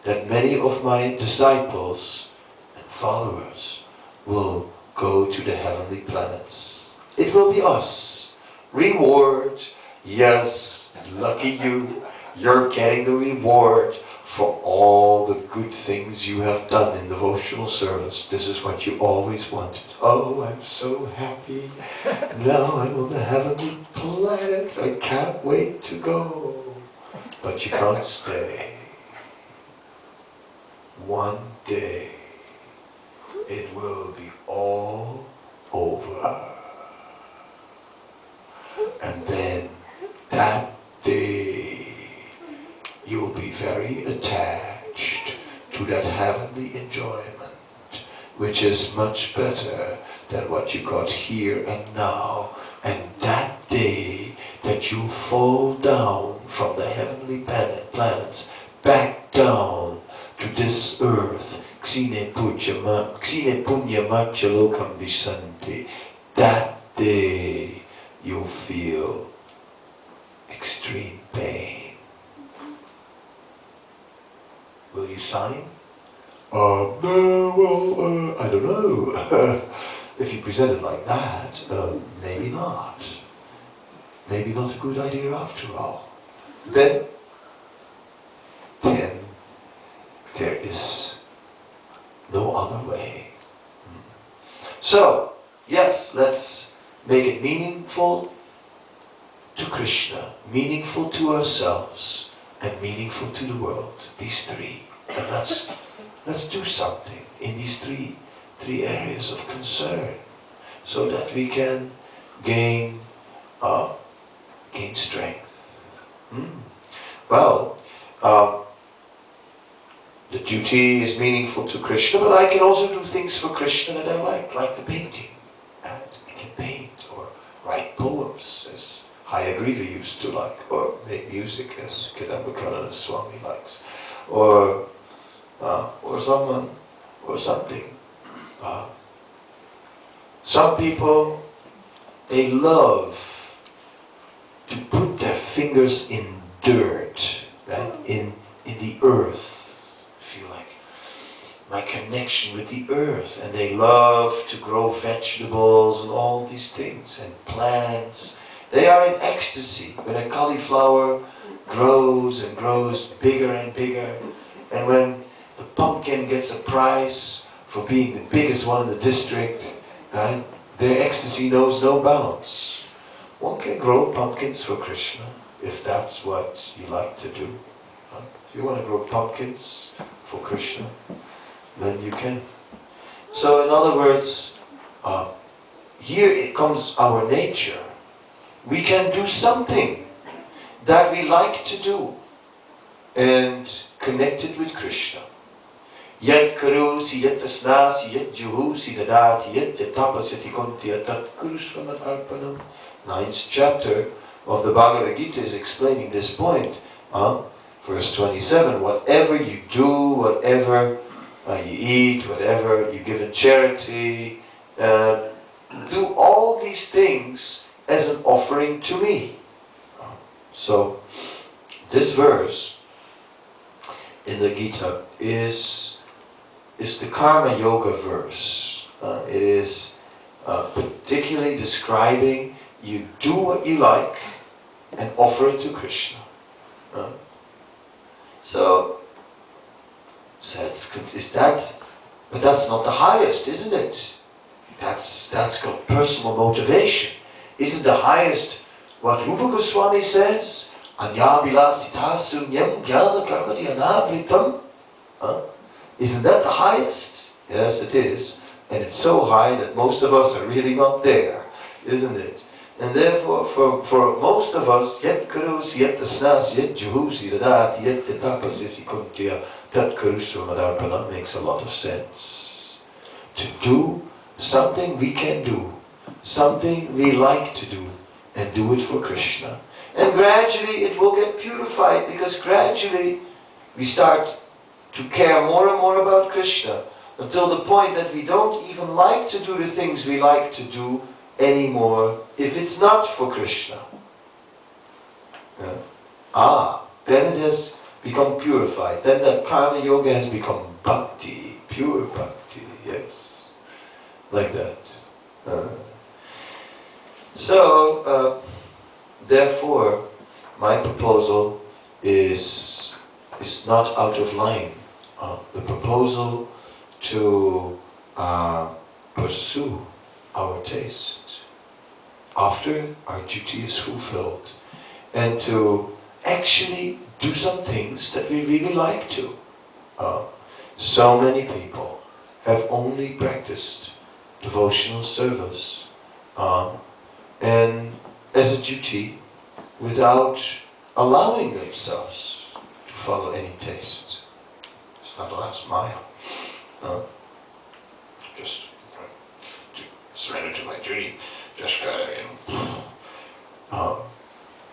that many of my disciples and followers will go to the heavenly planets. It will be us. Reward, yes, lucky you, you're getting the reward for all the good things you have done in devotional service. This is what you always wanted. Oh, I'm so happy. Now I'm on the heavenly planets. I can't wait to go. But you can't stay. One day it will be all over. And then that day you'll be very attached to that heavenly enjoyment, which is much better than what you got here and now. And that day that you fall down from the heavenly planets back down to this earth, Ksine punya macha lokam vishanti, that day you'll feel extreme pain. Will you sign? No, I don't know. If you present it like that, maybe not. Maybe not a good idea after all. Then there is no other way. So, yes, let's make it meaningful to Krishna, meaningful to ourselves, and meaningful to the world. These three. And let's do something in these three areas of concern, so that we can gain strength. Well, the duty is meaningful to Krishna, but I can also do things for Krishna that I like the painting. And I can paint or write poems, as Hayagriva used to like, or make music, as Kadamba Kanana Swami likes, or someone, or something. Some people, they love to put their fingers in dirt, right? In the earth. Feel like my connection with the earth, and they love to grow vegetables and all these things, and plants. They are in ecstasy when a cauliflower grows and grows bigger and bigger, and when the pumpkin gets a prize for being the biggest one in the district, right? Their ecstasy knows no bounds. One can grow pumpkins for Krishna, if that's what you like to do. If you want to grow pumpkins for Krishna, then you can. So in other words, here it comes our nature. We can do something that we like to do and connect it with Krishna. Yet karusi, yet asnasi, yet juhusi dadati, yet tapasyati konti atat kurusvamat arpanam. 9th chapter of the Bhagavad Gita is explaining this point. Verse 27, whatever you do, whatever you eat, whatever you give in charity, do all these things as an offering to me. So, this verse in the Gita is the Karma Yoga verse. It is particularly describing you do what you like and offer it to Krishna. So is that? But that's not the highest, isn't it? That's called personal motivation. Isn't the highest what Rupa Goswami says? Anyabilasita sunyam jnana karmadi anavritam. Isn't that the highest? Yes, it is. And it's so high that most of us are really not there, isn't it? And therefore, for most of us, yet karus, yet asnas, yet juhusi, dadat, yet tapasisi kuntya, tat karusva madarpanam makes a lot of sense. To do something we can do, something we like to do, and do it for Krishna. And gradually it will get purified, because gradually we start to care more and more about Krishna, until the point that we don't even like to do the things we like to do anymore if it's not for Krishna. Then it has become purified. Then that Karma Yoga has become bhakti, pure bhakti, yes. Like that. Therefore, my proposal is not out of line. The proposal to pursue our taste after our duty is fulfilled, and to actually do some things that we really like to. So many people have only practiced devotional service and as a duty without allowing themselves to follow any taste. It's not the last mile. Just to surrender to my duty. Just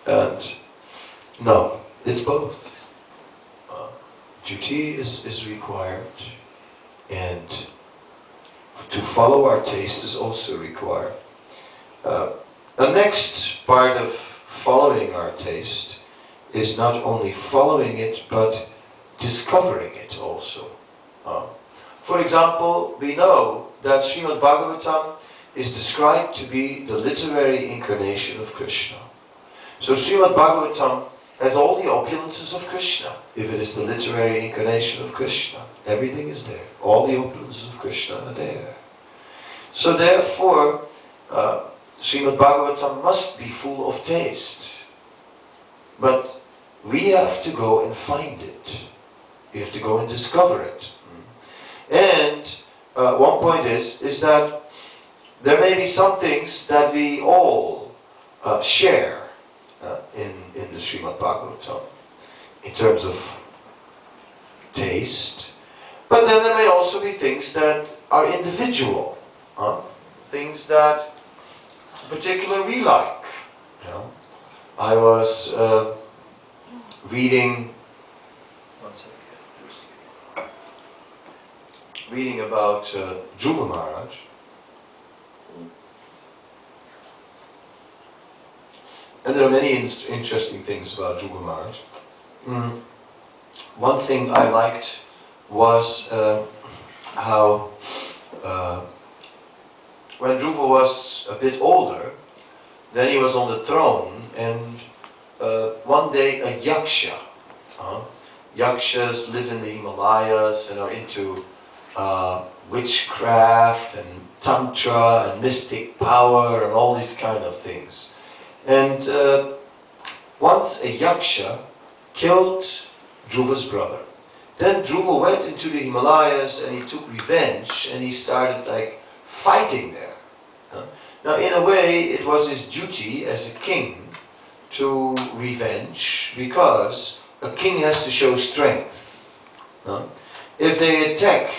and No, it's both. Duty is required, and to follow our taste is also required. The next part of following our taste is not only following it, but discovering it also. For example, we know that Srimad Bhagavatam is described to be the literary incarnation of Krishna. So Srimad Bhagavatam has all the opulences of Krishna, if it is the literary incarnation of Krishna. Everything is there. All the opulences of Krishna are there. So therefore, Srimad Bhagavatam must be full of taste. But we have to go and find it. We have to go and discover it. And one point is that there may be some things that we all share in the Srimad Bhagavatam in terms of taste. But then there may also be things that are individual. Things that particularly we like. You know? I was reading about Dhruva Maharaj. And there are many interesting things about Dhruva Maharaj. One thing I liked was how when Dhruva was a bit older, then he was on the throne, and one day a yaksha, yakshas live in the Himalayas and are into witchcraft and tantra and mystic power and all these kind of things. And once a yaksha killed Dhruva's brother. Then Dhruva went into the Himalayas and he took revenge and he started like fighting there. Now in a way it was his duty as a king to revenge, because a king has to show strength. If they attack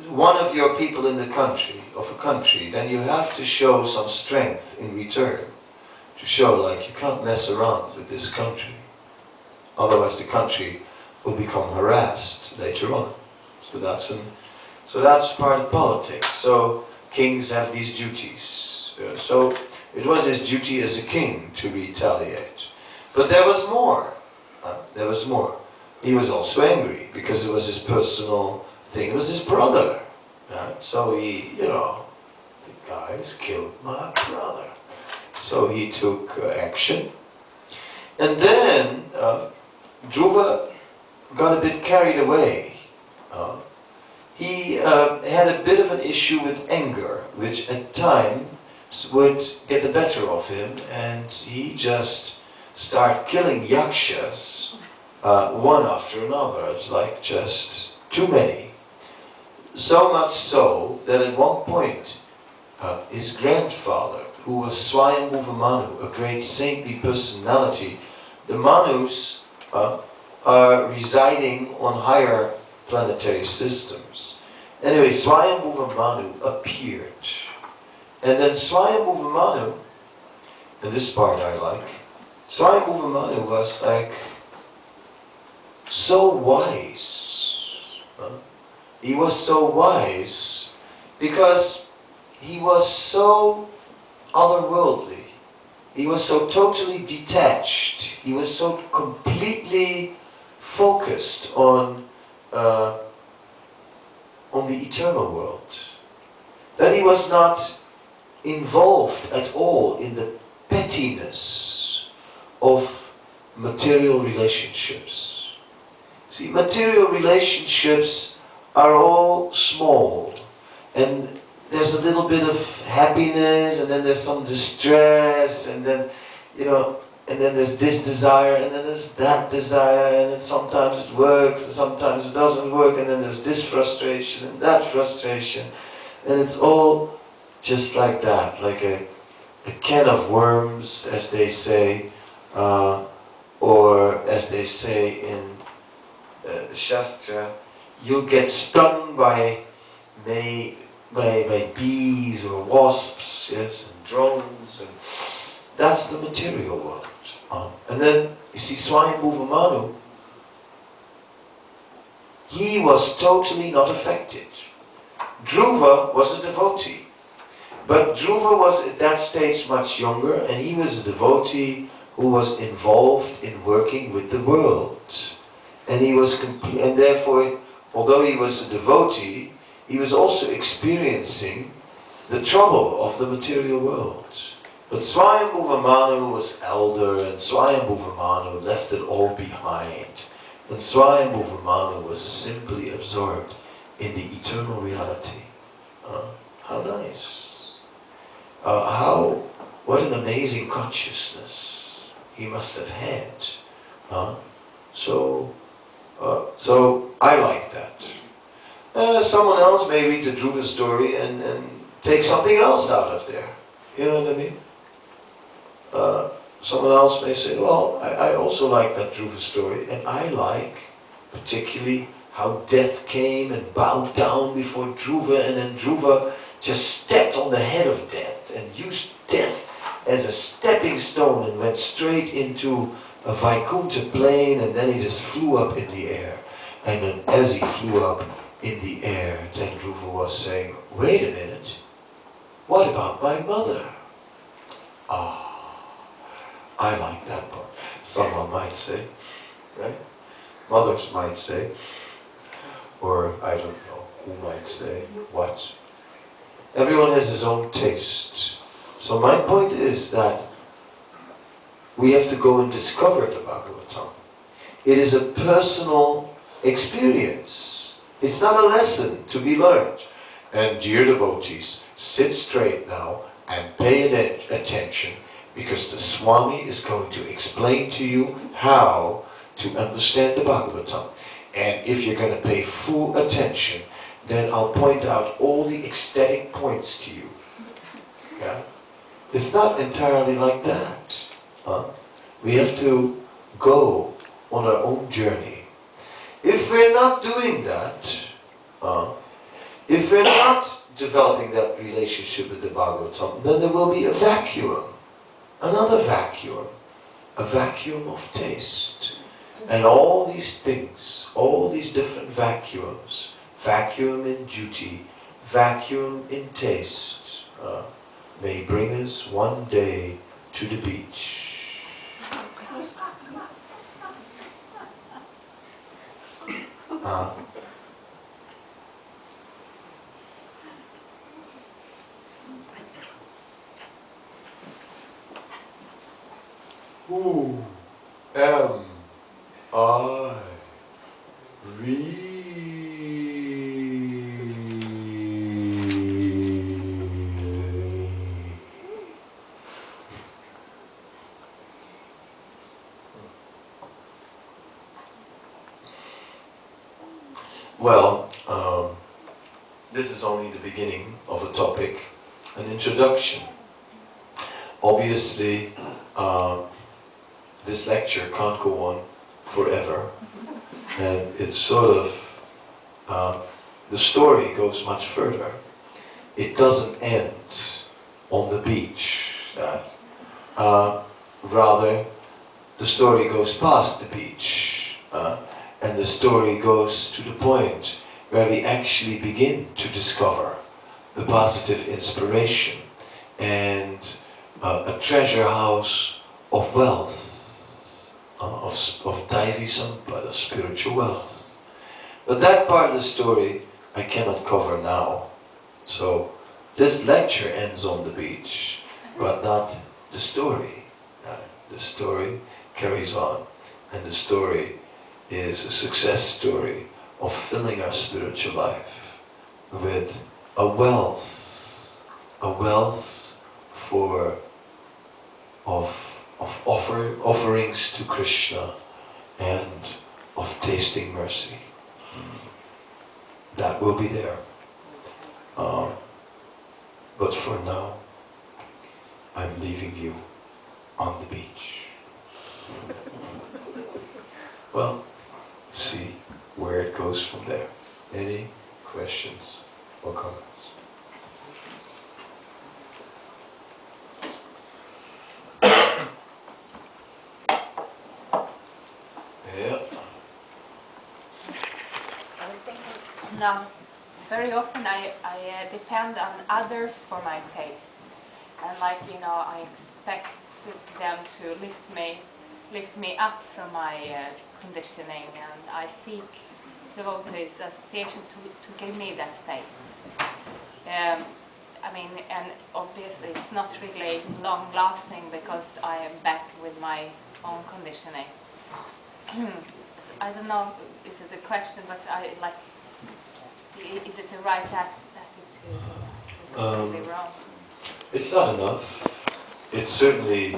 one of your people in the country, then you have to show some strength in return. To show like you can't mess around with this country. Otherwise the country will become harassed later on. So that's part of politics. So kings have these duties. So it was his duty as a king to retaliate. But there was more. There was more. He was also angry because it was his personal thing. It was his brother. So he, the guys killed my brother. So he took action. And then Dhruva got a bit carried away. He had a bit of an issue with anger, which at times would get the better of him, and he just started killing yakshas one after another. It's like just too many. So much so that at one point his grandfather, who was Swayambhuva Manu, a great saintly personality, the Manus are residing on higher planetary systems. Anyway, Swayambhuva Manu appeared. And then Swayambhuva Manu, and this part I like, Swayambhuva Manu was like so wise. He was so wise because he was so otherworldly. He was so totally detached. He was so completely focused on the eternal world that he was not involved at all in the pettiness of material relationships. See, material relationships are all small, and there's a little bit of happiness, and then there's some distress, and then, and then there's this desire, and then there's that desire, and then sometimes it works, and sometimes it doesn't work, and then there's this frustration, and that frustration, and it's all just like that, like a can of worms, as they say, or as they say in Shastra, you'll get stung by bees or wasps, yes, and drones, and that's the material world. And then, you see, Swami Manu, he was totally not affected. Dhruva was a devotee. But Dhruva was at that stage much younger, and he was a devotee who was involved in working with the world. And he was and therefore, although he was a devotee, he was also experiencing the trouble of the material world. But Swayambhuva Manu was elder, and Swayambhuva Manu left it all behind. And Swayambhuva Manu was simply absorbed in the eternal reality. How nice. What an amazing consciousness he must have had. So I like that. Someone else may read the Dhruva story and take something else out of there. You know what I mean? Someone else may say, well, I also like that Dhruva story, and I like particularly how death came and bowed down before Dhruva, and then Dhruva just stepped on the head of death and used death as a stepping stone and went straight into a Vaikuntha plane, and then he just flew up in the air. And then as he flew up in the air, then Dhruva was saying, wait a minute, what about my mother? I like that part. Someone might say, right? Mothers might say, or I don't know who might say what. Everyone has his own taste. So my point is that we have to go and discover the Bhagavatam. It is a personal experience. It's not a lesson to be learned. And dear devotees, sit straight now and pay attention, because the Swami is going to explain to you how to understand the Bhagavatam. And if you're going to pay full attention, then I'll point out all the ecstatic points to you. Yeah? It's not entirely like that. We have to go on our own journey. If we're not doing that, if we're not developing that relationship with the Bhagavatam, then there will be a vacuum. Another vacuum. A vacuum of taste. And all these things, all these different vacuums, vacuum in duty, vacuum in taste, may bring us one day to the beach. Who am I really? Well, this is only the beginning of a topic, an introduction. Obviously, this lecture can't go on forever, and it's sort of, the story goes much further. It doesn't end on the beach. Rather, the story goes past the beach, and the story goes to the point where we actually begin to discover the positive inspiration and a treasure house of wealth, of Daivi Sampada, spiritual wealth. But that part of the story I cannot cover now. So this lecture ends on the beach, but not the story. The story carries on, and the story is a success story of filling our spiritual life with a wealth of offerings to Krishna and of tasting mercy. That will be there. But for now, I'm leaving you on the beach. Well, see where it goes from there. Any questions or comments? Now, very often I depend on others for my taste. And like, you know, I expect them to lift me up from my conditioning, and I seek devotees association to give me that taste. I mean, and obviously it's not really long-lasting because I am back with my own conditioning. I don't know, is it a question, but is it the right attitude? Or is it wrong? It's not enough. It's certainly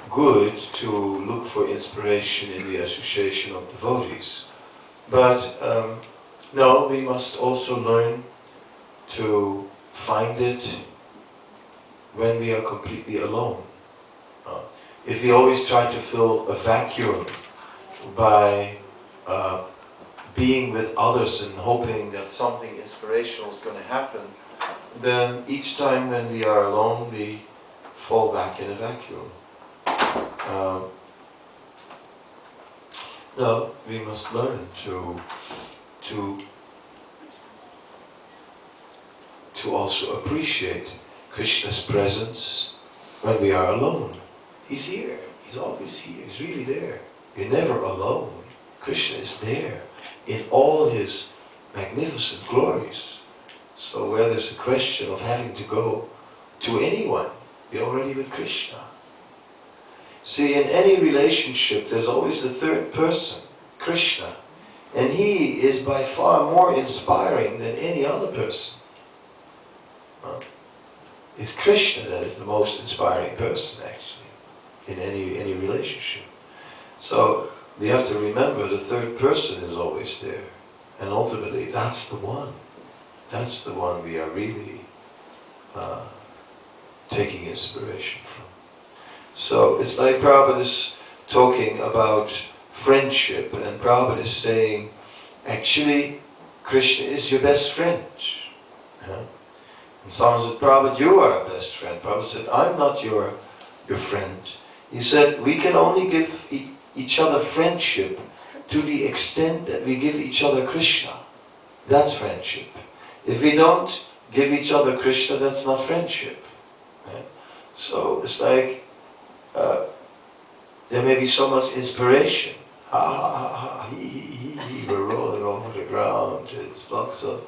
good to look for inspiration in the association of devotees. But no, we must also learn to find it when we are completely alone. If we always try to fill a vacuum by being with others and hoping that something inspirational is going to happen, then each time when we are alone, we fall back in a vacuum. No, we must learn to also appreciate Krishna's presence when we are alone. He's here. He's always here. He's really there. You're never alone. Krishna is there in all his magnificent glories. So where there's a question of having to go to anyone, you're already with Krishna. See, in any relationship, there's always the third person, Krishna. And he is by far more inspiring than any other person. It's Krishna that is the most inspiring person, actually, in any relationship. So we have to remember the third person is always there. And ultimately, that's the one. That's the one we are really taking inspiration from. So it's like Prabhupada is talking about friendship, and Prabhupada is saying, actually, Krishna is your best friend. Yeah? And someone said, Prabhupada, you are a best friend. Prabhupada said, I'm not your friend. He said, we can only give each other friendship to the extent that we give each other Krishna. That's friendship. If we don't give each other Krishna, that's not friendship. Right? So it's like, there may be so much inspiration. Ha ha ha ha, he, we're rolling over the ground. It's lots of,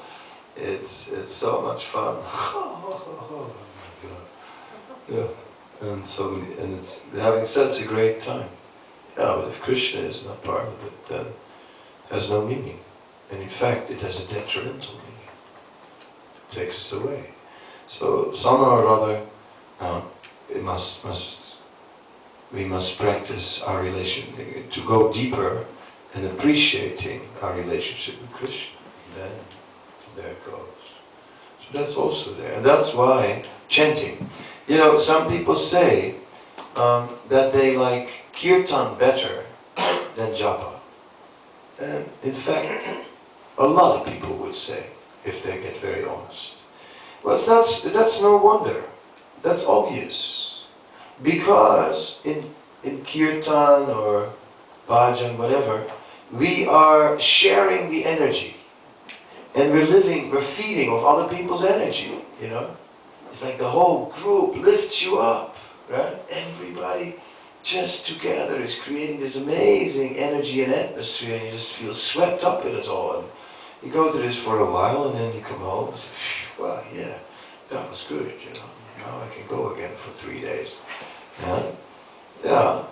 it's so much fun. Oh my God. Yeah. And it's, having said, it's a great time. Yeah, but if Krishna is not part of it, then it has no meaning. And in fact, it has a detrimental meaning. It takes us away. So somehow or other, we must practice our relation, to go deeper in appreciating our relationship with Krishna. And then there it goes. So that's also there. And that's why chanting. You know, some people say that they like kirtan better than japa. And in fact, a lot of people would say, if they get very honest. Well, that's no wonder. That's obvious. Because in kirtan or bhajan, whatever, we are sharing the energy. And we're feeding off other people's energy, you know. It's like the whole group lifts you up, right? Everybody just together is creating this amazing energy and atmosphere, and you just feel swept up in it all. And you go through this for a while, and then you come home and say, well, yeah, that was good, you know. Now I can go again for 3 days. Yeah,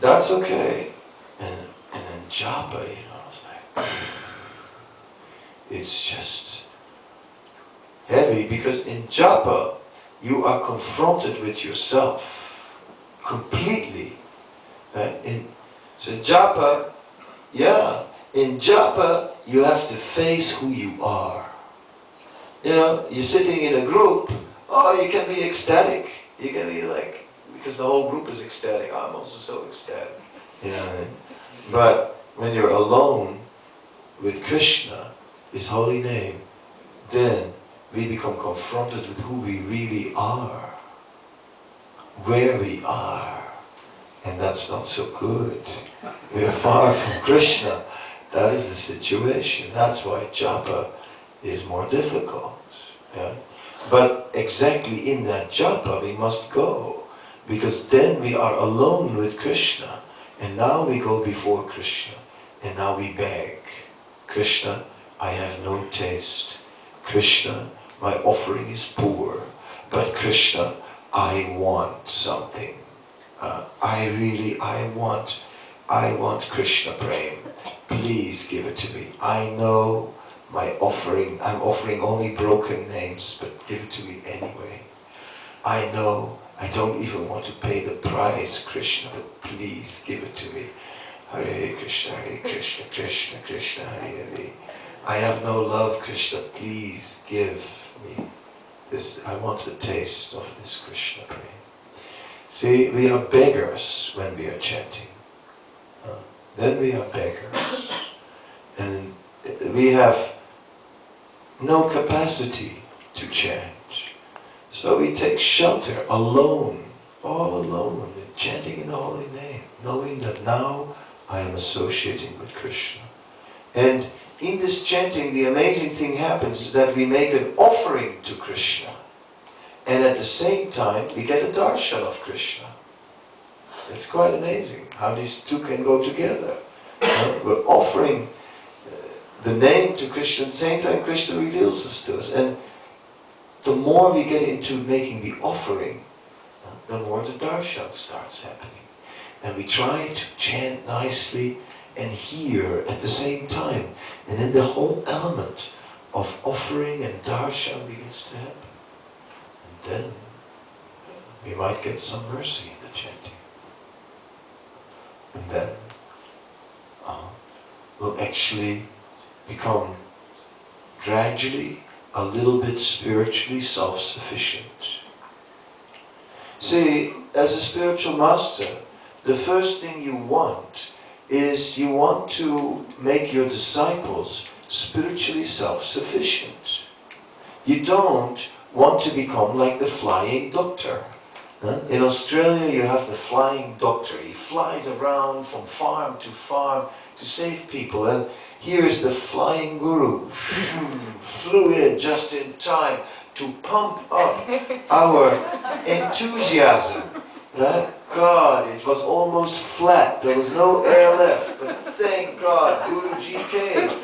that's okay. And then japa, you know, it's like, it's just heavy, because in japa, you are confronted with yourself completely. So japa, yeah, in japa, you have to face who you are. You know, you're sitting in a group, oh, you can be ecstatic. You can be like, because the whole group is ecstatic. I'm also so ecstatic. You know what I mean? But when you're alone with Krishna, His holy name, then we become confronted with who we really are, where we are, and that's not so good. We are far from Krishna. That is the situation. That's why japa is more difficult. Yeah? But exactly in that japa we must go, because then we are alone with Krishna, and now we go before Krishna, and now we beg, Krishna, I have no taste. Krishna, my offering is poor, but Krishna, I want something. I want Krishna Prem. Please give it to me. I know my offering, I'm offering only broken names, but give it to me anyway. I know I don't even want to pay the price, Krishna, but please give it to me. Hare Krishna, Krishna Krishna, Hare Hare. I have no love, Krishna, please give me this. I want a taste of this Krishna Prem. See, we are beggars when we are chanting. Then we are beggars. And we have no capacity to chant. So we take shelter alone, all alone, chanting in the holy name, knowing that now I am associating with Krishna. And in this chanting, the amazing thing happens that we make an offering to Krishna. And at the same time, we get a darshan of Krishna. It's quite amazing how these two can go together. We're offering the name to Krishna, at the same time Krishna reveals this to us. And the more we get into making the offering, the more the darshan starts happening. And we try to chant nicely and hear at the same time. And then the whole element of offering and darshan begins to happen. And then we might get some mercy in the chanting. And then we'll actually become gradually a little bit spiritually self-sufficient. See, as a spiritual master, the first thing you want is you want to make your disciples spiritually self-sufficient. You don't want to become like the flying doctor. In Australia you have the flying doctor. He flies around from farm to save people. And here is the flying guru. Flew in just in time to pump up our enthusiasm. Right? God, it was almost flat. There was no air left. But thank God, Guruji came.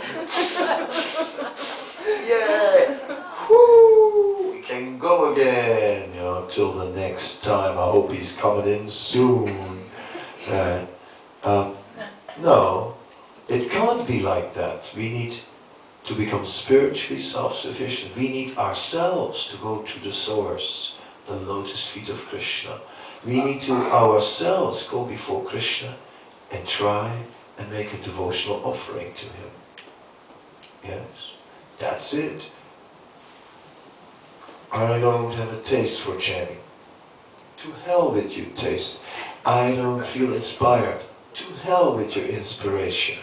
Yeah! Whoo! We can go again, you know, till the next time. I hope he's coming in soon. Right? No, it can't be like that. We need to become spiritually self-sufficient. We need ourselves to go to the source, the lotus feet of Krishna. We need to ourselves go before Krishna and try and make a devotional offering to him. Yes, that's it. I don't have a taste for chanting. To hell with you, taste. I don't feel inspired. To hell with your inspiration.